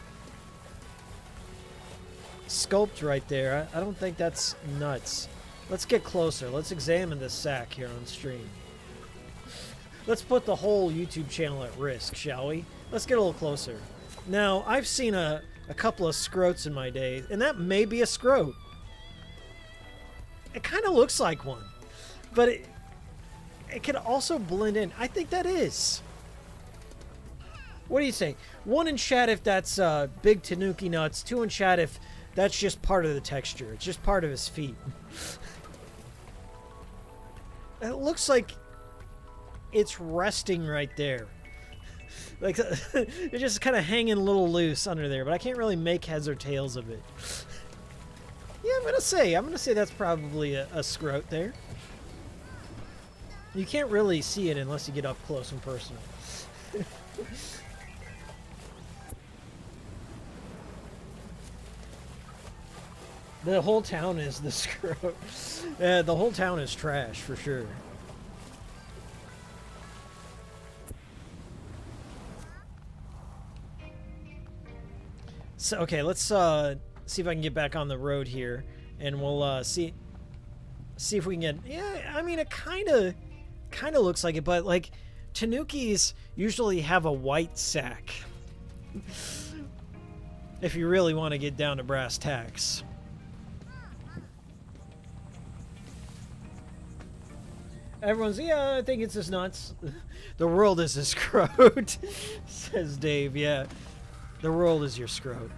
sculpt right there, I don't think that's nuts. Let's get closer. Let's examine this sack here on stream. Let's put the whole YouTube channel at risk, shall we? Let's get a little closer. Now, I've seen a couple of scrotes in my day, and that may be a scrote. It kind of looks like one, but it can also blend in. I think that is. What do you say? 1 in chat if that's big tanuki nuts. 2 in chat if that's just part of the texture. It's just part of his feet. It looks like it's resting right there. Like, it's just kind of hanging a little loose under there, but I can't really make heads or tails of it. Yeah, I'm gonna say that's probably a scrote there. You can't really see it unless you get up close and personal. The whole town is the scrote. Yeah, the whole town is trash, for sure. So, okay, let's see if I can get back on the road here, and we'll see if we can get. Yeah, I mean, it kind of looks like it, but like tanukis usually have a white sack. If you really want to get down to brass tacks. Everyone's, yeah, I think it's just nuts. The world is a scrote, says Dave. Yeah, the world is your scrote.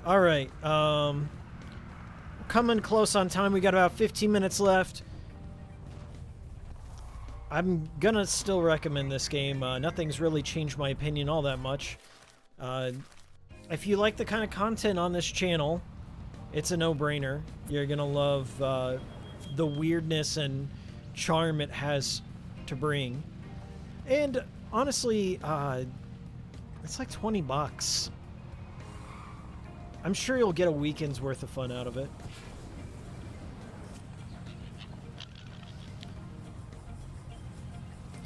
All right, coming close on time. We got about 15 minutes left. I'm gonna still recommend this game. Nothing's really changed my opinion all that much. If you like the kind of content on this channel, it's a no-brainer. You're gonna love the weirdness and charm it has to bring. And honestly, it's like 20 bucks. I'm sure you'll get a weekend's worth of fun out of it.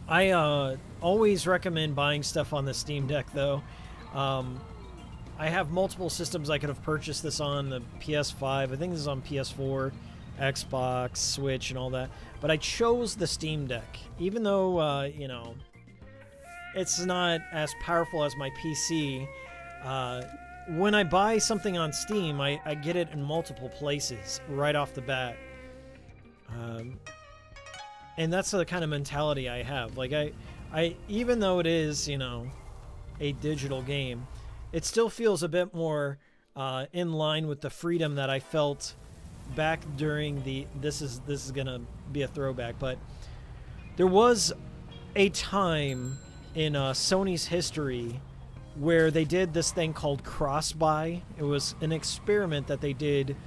I always recommend buying stuff on the Steam Deck, though. I have multiple systems I could have purchased this on. The PS5, I think this is on PS4, Xbox, Switch, and all that. But I chose the Steam Deck, even though, you know, it's not as powerful as my PC. When I buy something on Steam, I get it in multiple places right off the bat. And that's the kind of mentality I have. Like, I even though it is, you know, a digital game, it still feels a bit more in line with the freedom that I felt back during the... This is gonna be a throwback, but there was a time in Sony's history where they did this thing called cross-buy. It was an experiment that they did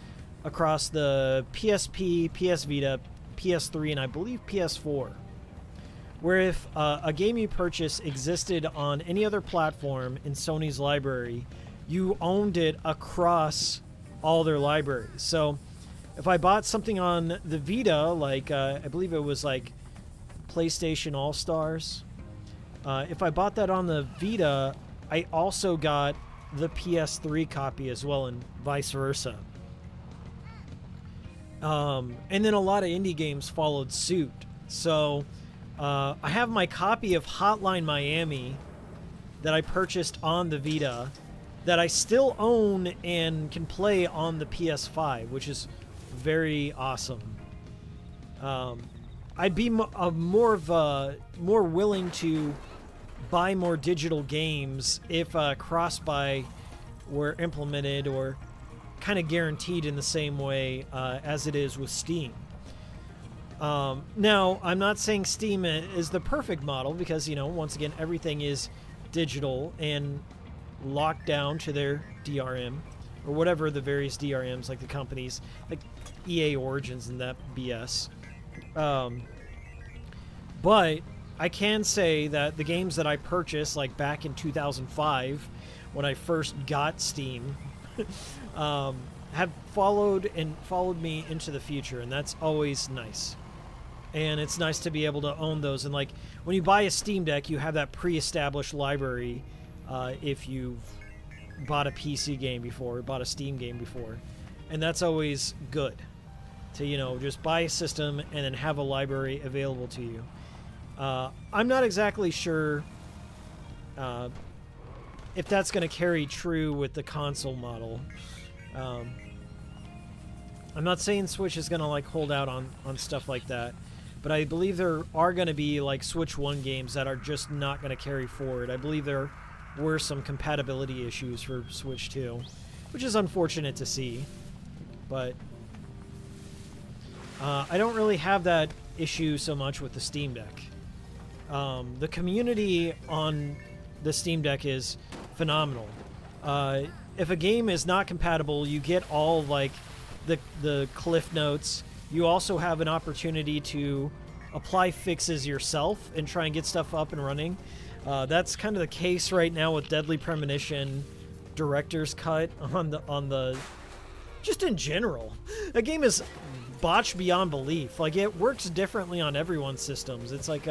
across the PSP, PS Vita, PS3, and I believe PS4, where if a game you purchase existed on any other platform in Sony's library, you owned it across all their libraries. So if I bought something on the Vita, like I believe it was like PlayStation All-Stars, if I bought that on the Vita, I also got the PS3 copy as well, and vice versa. And then a lot of indie games followed suit. So I have my copy of Hotline Miami that I purchased on the Vita, that I still own and can play on the PS5, which is very awesome. I'd be more willing to buy more digital games if cross-buy were implemented or kind of guaranteed in the same way as it is with Steam. Now, I'm not saying Steam is the perfect model because, you know, once again, everything is digital and locked down to their DRM or whatever the various DRMs, like the companies, like EA Origins and that BS. But I can say that the games that I purchased, like back in 2005, when I first got Steam, have followed me into the future, and that's always nice. And it's nice to be able to own those. And like when you buy a Steam Deck, you have that pre-established library if you've bought a PC game before, bought a Steam game before. And that's always good to, you know, just buy a system and then have a library available to you. I'm not exactly sure if that's going to carry true with the console model. I'm not saying Switch is going to like hold out on stuff like that, but I believe there are going to be like Switch 1 games that are just not going to carry forward. I believe there were some compatibility issues for Switch 2, which is unfortunate to see, but I don't really have that issue so much with the Steam Deck. The community on the Steam Deck is phenomenal. If a game is not compatible, you get all like the cliff notes. You also have an opportunity to apply fixes yourself and try and get stuff up and running. That's kind of the case right now with Deadly Premonition Director's Cut on the just in general. The game is botched beyond belief. Like, it works differently on everyone's systems. It's like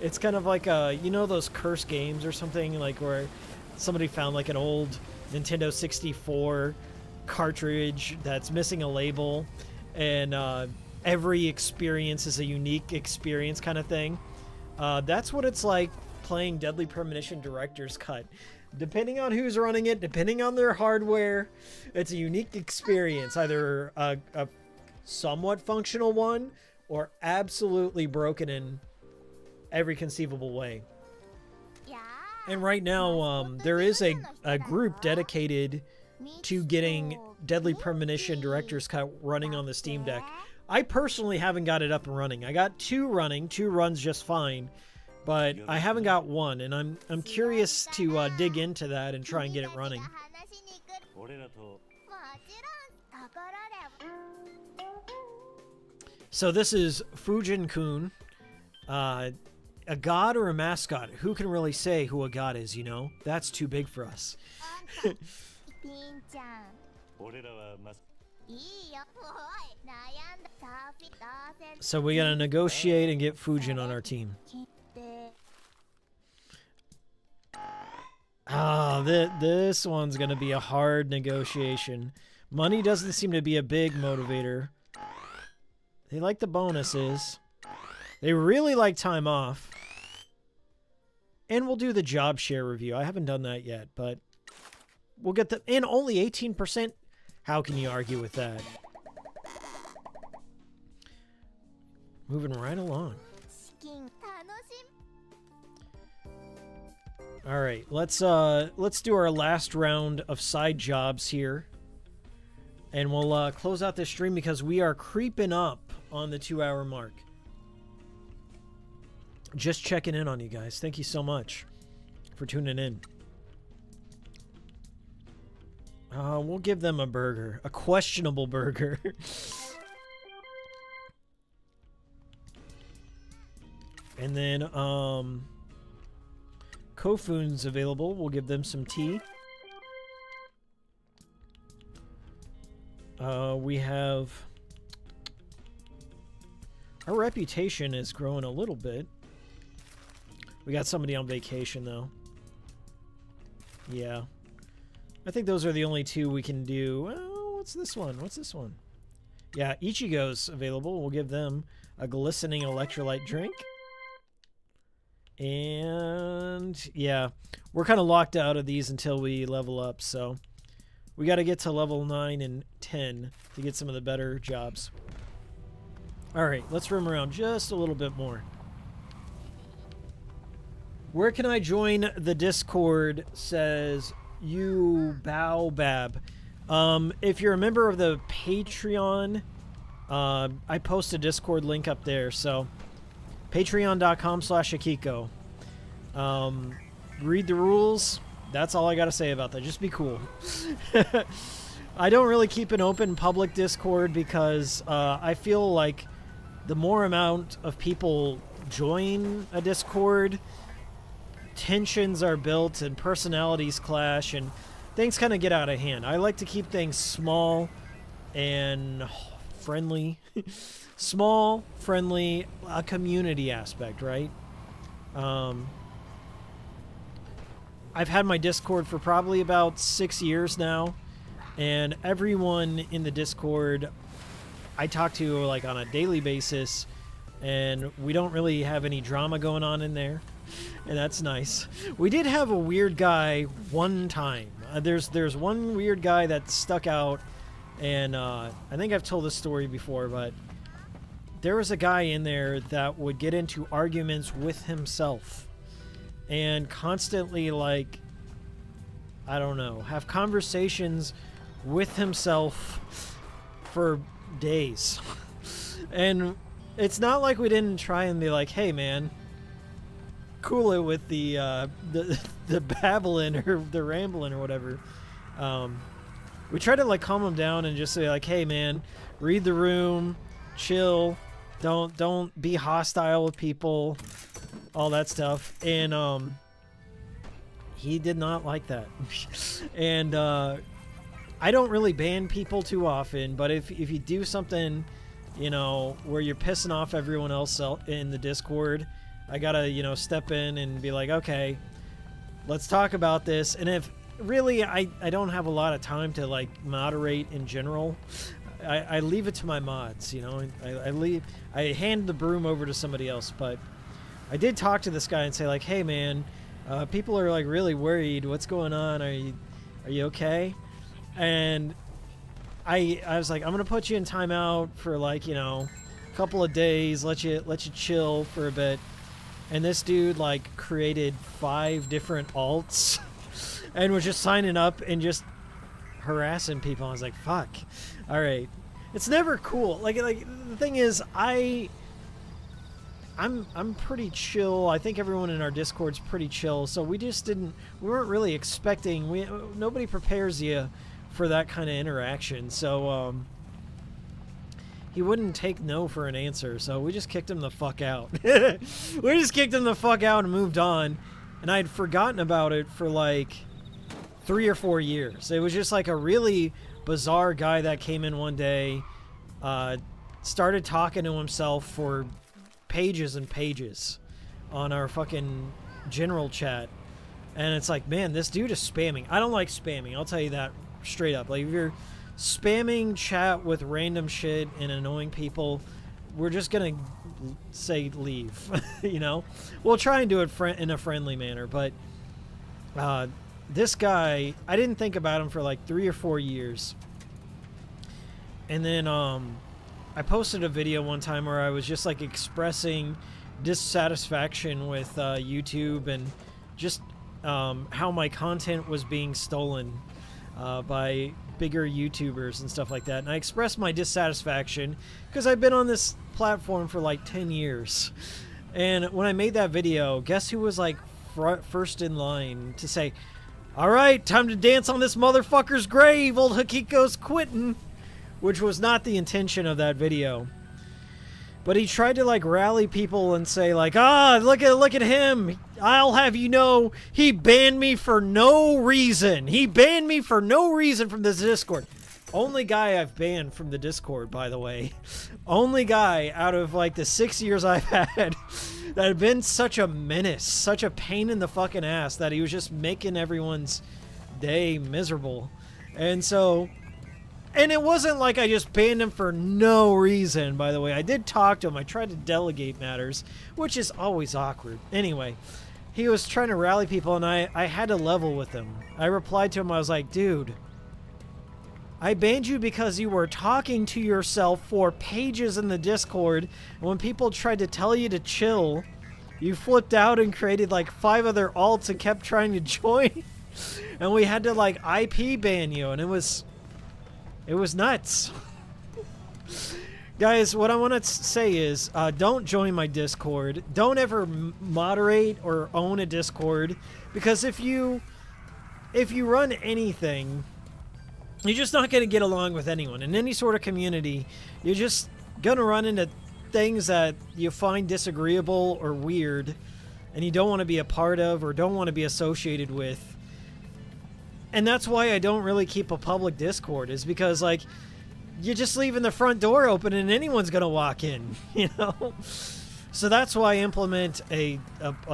it's kind of like you know those cursed games or something, like where somebody found like an old Nintendo 64 cartridge that's missing a label, and every experience is a unique experience kind of thing. That's what it's like playing Deadly Premonition Director's Cut. Depending on who's running it, depending on their hardware, it's a unique experience. Either a somewhat functional one or absolutely broken in every conceivable way. And right now, there is a group dedicated to getting Deadly Premonition Director's Cut running on the Steam Deck. I personally haven't got it up and running. I got two running, two runs just fine, but I haven't got one, and I'm curious to dig into that and try and get it running. So this is Fujin-kun. A god or a mascot? Who can really say who a god is, you know? That's too big for us. So we gotta negotiate and get Fujin on our team. This one's gonna be a hard negotiation. Money doesn't seem to be a big motivator. They like the bonuses. They really like time off. And we'll do the job share review. I haven't done that yet, but we'll get the... And only 18%? How can you argue with that? Moving right along. Alright, let's do our last round of side jobs here. And we'll close out this stream because we are creeping up on the 2-hour mark. Just checking in on you guys. Thank you so much for tuning in. We'll give them a burger. A questionable burger. And then, Kofun's available. We'll give them some tea. We have... Our reputation is growing a little bit. We got somebody on vacation, though. Yeah. I think those are the only two we can do. Oh, what's this one? What's this one? Yeah, Ichigo's available. We'll give them a glistening electrolyte drink. And yeah, we're kind of locked out of these until we level up. So we got to get to level 9 and 10 to get some of the better jobs. All right, let's roam around just a little bit more. Where can I join the Discord? Says you Baobab. If you're a member of the Patreon, I post a Discord link up there. So patreon.com/Hikiko. Read the rules. That's all I got to say about that. Just be cool. I don't really keep an open public Discord because I feel like the more amount of people join a Discord, tensions are built and personalities clash and things kind of get out of hand. I like to keep things small and friendly. Small, friendly, a community aspect, right? I've had my Discord for probably about 6 years now, and everyone in the Discord I talk to like on a daily basis, and we don't really have any drama going on in there, and that's nice. We did have a weird guy one time. There's one weird guy that stuck out, and I think I've told this story before, but there was a guy in there that would get into arguments with himself and constantly, like, I don't know, have conversations with himself for days. And it's not like we didn't try and be like, hey man, cool it with the babbling or the rambling or whatever. We tried to like calm him down and just say like, hey man, read the room, chill, don't be hostile with people, all that stuff. And he did not like that. And I don't really ban people too often, but if you do something, you know, where you're pissing off everyone else in the Discord, I gotta, you know, step in and be like, okay, let's talk about this. And if really I don't have a lot of time to like moderate in general, I leave it to my mods, you know. I hand the broom over to somebody else. But I did talk to this guy and say like, hey man, people are like really worried. What's going on? Are you okay? And I was like, I'm gonna put you in timeout for like, you know, a couple of days, let you chill for a bit. And this dude like created 5 different alts and was just signing up and just harassing people. I was like, fuck. All right. It's never cool. Like the thing is, I'm pretty chill. I think everyone in our Discord's pretty chill. So we weren't really expecting, nobody prepares you for that kind of interaction. So he wouldn't take no for an answer. So we just kicked him the fuck out. We just kicked him the fuck out and moved on. And I'd forgotten about it for like 3 or 4 years. It was just like a really bizarre guy that came in one day, started talking to himself for pages and pages on our fucking general chat. And it's like, man, this dude is spamming. I don't like spamming. I'll tell you that straight up. Like, if you're spamming chat with random shit and annoying people, we're just gonna say leave. You know, we'll try and do it in a friendly manner. But this guy, I didn't think about him for like 3 or 4 years. And then I posted a video one time where I was just like expressing dissatisfaction with YouTube and just how my content was being stolen by bigger YouTubers and stuff like that. And I expressed my dissatisfaction because I've been on this platform for like 10 years. And when I made that video, guess who was like first in line to say, all right, time to dance on this motherfucker's grave, old Hikiko's quitting, which was not the intention of that video. But he tried to like rally people and say like, look at him. I'll have you know, he banned me for no reason. He banned me for no reason from this Discord. Only guy I've banned from the Discord, by the way. Only guy out of like the 6 years I've had that had been such a menace, such a pain in the fucking ass that he was just making everyone's day miserable. And so And it wasn't like I just banned him for no reason, by the way. I did talk to him. I tried to delegate matters, which is always awkward. Anyway, he was trying to rally people, and I had to level with him. I replied to him. I was like, dude, I banned you because you were talking to yourself for pages in the Discord, and when people tried to tell you to chill, you flipped out and created like 5 other alts and kept trying to join. And we had to like IP ban you, and it was nuts. Guys, what I want to say is, don't join my Discord. Don't ever moderate or own a Discord, because if you run anything, you're just not going to get along with anyone. In any sort of community, you're just going to run into things that you find disagreeable or weird, and you don't want to be a part of or don't want to be associated with. And that's why I don't really keep a public Discord, is because, like, you're just leaving the front door open and anyone's going to walk in, you know? So that's why I implement a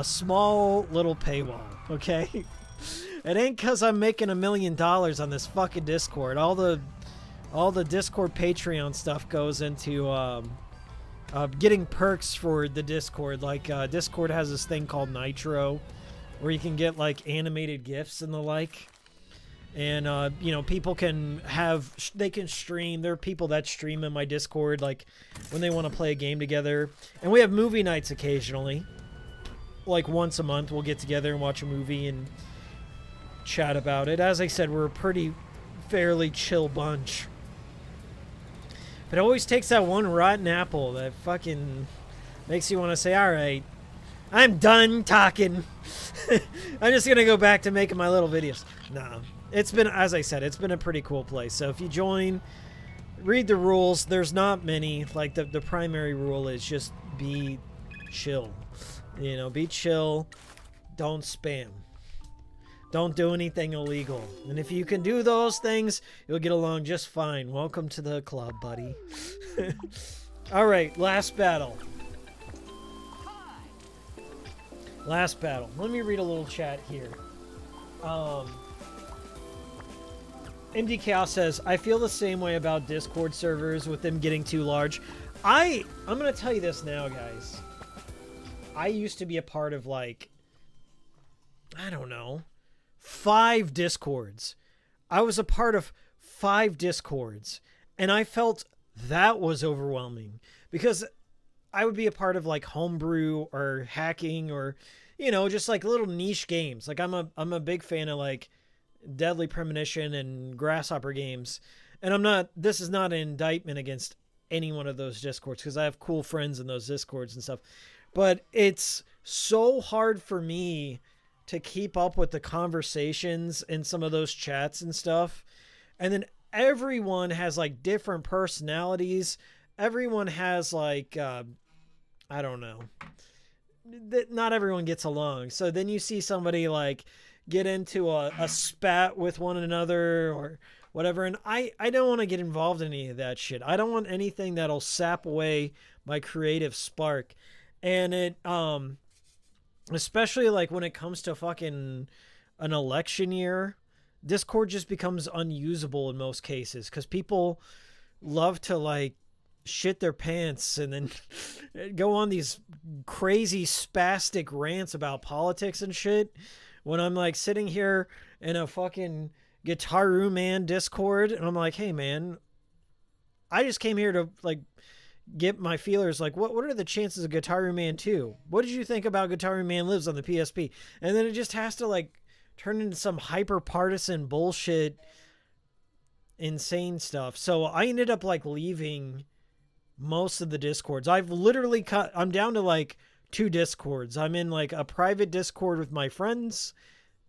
small little paywall, okay? It ain't because I'm making $1 million on this fucking Discord. All the Discord Patreon stuff goes into getting perks for the Discord. Like, Discord has this thing called Nitro, where you can get, like, animated GIFs and the like. And, you know, people can they can stream. There are people that stream in my Discord, like, when they want to play a game together. And we have movie nights occasionally. Like, once a month, we'll get together and watch a movie and chat about it. As I said, we're a fairly chill bunch. But it always takes that one rotten apple that fucking makes you want to say, all right, I'm done talking. I'm just going to go back to making my little videos. No. It's been, as I said, it's been a pretty cool place. So if you join, read the rules. There's not many. Like, the primary rule is just be chill. You know, be chill. Don't spam. Don't do anything illegal. And if you can do those things, you'll get along just fine. Welcome to the club, buddy. All right, last battle. Last battle. Let me read a little chat here. MD Chaos says, I feel the same way about Discord servers with them getting too large. I'm going to tell you this now, guys. I used to be a part of, like, I don't know, 5 Discords. I was a part of 5 Discords, and I felt that was overwhelming, because I would be a part of, like, homebrew or hacking or, you know, just like little niche games. Like, I'm a big fan of, like, Deadly Premonition and Grasshopper games, and this is not an indictment against any one of those Discords, because I have cool friends in those Discords and stuff, but it's so hard for me to keep up with the conversations in some of those chats and stuff. And then everyone has, like, different personalities. Everyone has, like, I don't know, not everyone gets along. So then you see somebody, like, get into a spat with one another or whatever, and I don't want to get involved in any of that shit. I don't want anything that'll sap away my creative spark. And it especially, like, when it comes to fucking an election year, Discord just becomes unusable in most cases, because people love to, like, shit their pants and then go on these crazy spastic rants about politics and shit, when I'm, like, sitting here in a fucking Guitaru Man Discord, and I'm like, hey, man, I just came here to, like, get my feelers, like, what are the chances of Guitaru Man 2? What did you think about Guitaru Man Lives on the PSP? And then it just has to, like, turn into some hyper-partisan bullshit, insane stuff. So I ended up, like, leaving most of the Discords. I've literally I'm down to, like, 2 Discords. I'm in, like, a private Discord with my friends,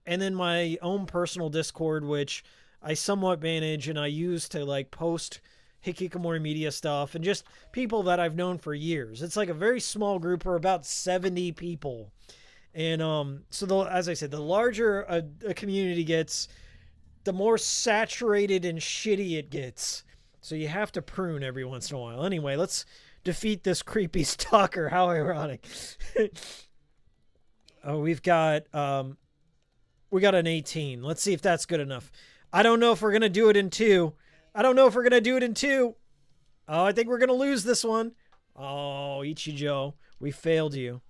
and then my own personal Discord, which I somewhat manage and I use to, like, post Hikikomori media stuff and just people that I've known for years. It's like a very small group, or about 70 people. And so as I said, the larger a community gets, the more saturated and shitty it gets. So you have to prune every once in a while. Anyway, let's defeat this creepy stalker. How ironic. Oh, we got an 18. Let's see if that's good enough. I don't know if we're going to do it in 2. I don't know if we're going to do it in 2. Oh, I think we're going to lose this one. Oh, Ichijo. We failed you.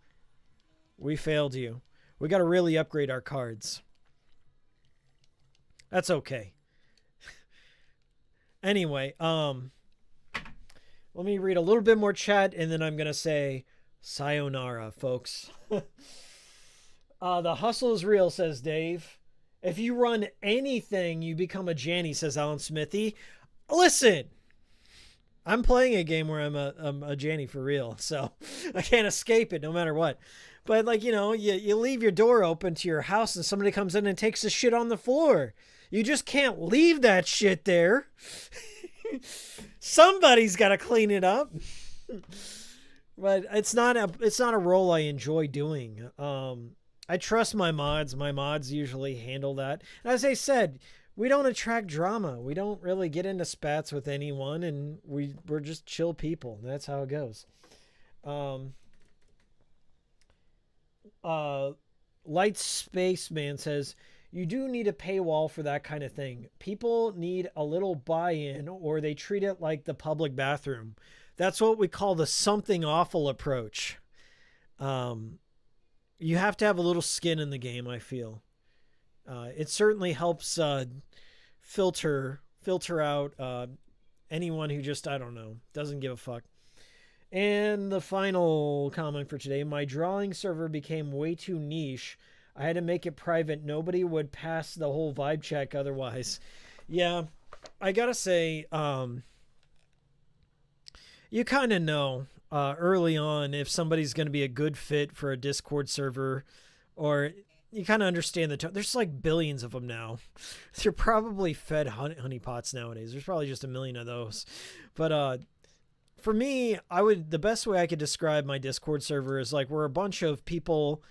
We failed you. We got to really upgrade our cards. That's okay. Anyway, let me read a little bit more chat, and then I'm going to say sayonara, folks. The hustle is real, says Dave. If you run anything, you become a Janny, says Alan Smithy. Listen, I'm playing a game where I'm a Janny for real, so I can't escape it no matter what. But, like, you know, you leave your door open to your house and somebody comes in and takes the shit on the floor. You just can't leave that shit there. Somebody's got to clean it up. But it's not a role I enjoy doing. I trust my mods. My mods usually handle that. And as I said, we don't attract drama. We don't really get into spats with anyone, and we're just chill people. That's how it goes. Light Spaceman says, you do need a paywall for that kind of thing. People need a little buy-in, or they treat it like the public bathroom. That's what we call the something awful approach. You have to have a little skin in the game, I feel. It certainly helps filter out anyone who just, I don't know, doesn't give a fuck. And the final comment for today, my drawing server became way too niche. I had to make it private. Nobody would pass the whole vibe check otherwise. Yeah, I gotta say, you kind of know early on if somebody's going to be a good fit for a Discord server, or you kind of understand the tone. There's like billions of them now. They're probably fed honeypots nowadays. There's probably just a million of those. But for me, the best way I could describe my Discord server is like we're a bunch of people,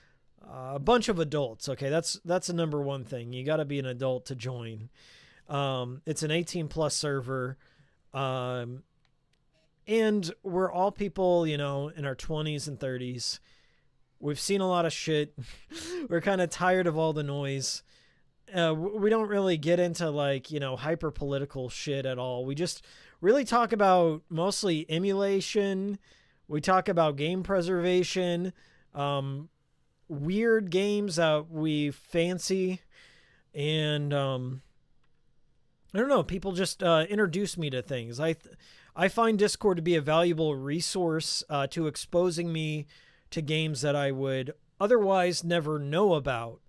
a bunch of adults. Okay, that's the number one thing. You got to be an adult to join. It's an 18+ server. And we're all people, you know, in our 20s and 30s. We've seen a lot of shit. We're kind of tired of all the noise. We don't really get into, like, you know, hyper political shit at all. We just really talk about mostly emulation. We talk about game preservation, weird games that we fancy, and I don't know. People just introduce me to things. I find Discord to be a valuable resource to exposing me to games that I would otherwise never know about.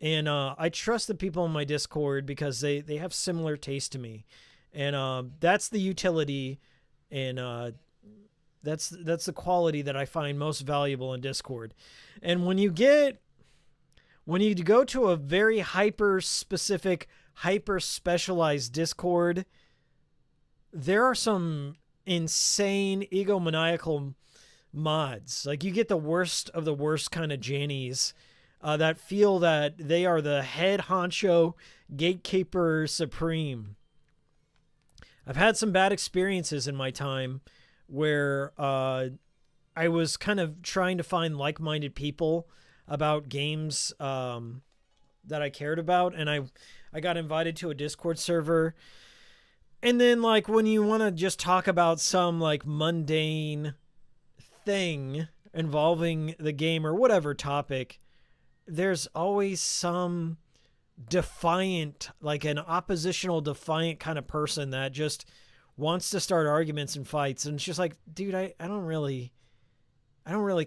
And I trust the people in my Discord because they have similar taste to me. And that's the utility, and that's the quality that I find most valuable in Discord. And when you go to a very hyper-specific, hyper-specialized Discord, there are some insane egomaniacal mods. Like, you get the worst of the worst kind of Jannies that feel that they are the head honcho gatekeeper supreme. I've had some bad experiences in my time where I was kind of trying to find like-minded people about games that I cared about, and I got invited to a Discord server. And then, like, when you want to just talk about some, like, mundane thing involving the game or whatever topic, there's always some defiant, like an oppositional defiant kind of person that just wants to start arguments and fights. And it's just like, dude, I don't really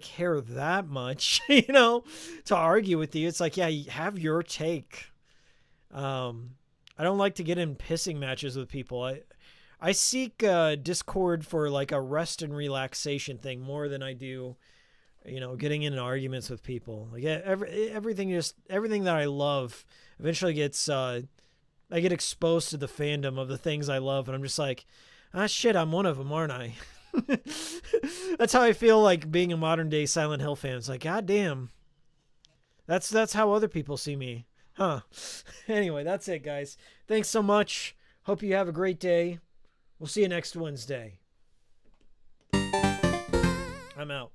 care that much, you know, to argue with you. It's like, yeah, you have your take. I don't like to get in pissing matches with people. I seek Discord for like a rest and relaxation thing more than I do, you know, getting in arguments with people. Like everything that I love eventually gets I get exposed to the fandom of the things I love, and I'm just like, ah, shit, I'm one of them, aren't I? That's how I feel like being a modern day Silent Hill fan. It's like, god damn, that's how other people see me. Huh. Anyway, that's it, guys. Thanks so much. Hope you have a great day. We'll see you next Wednesday. I'm out.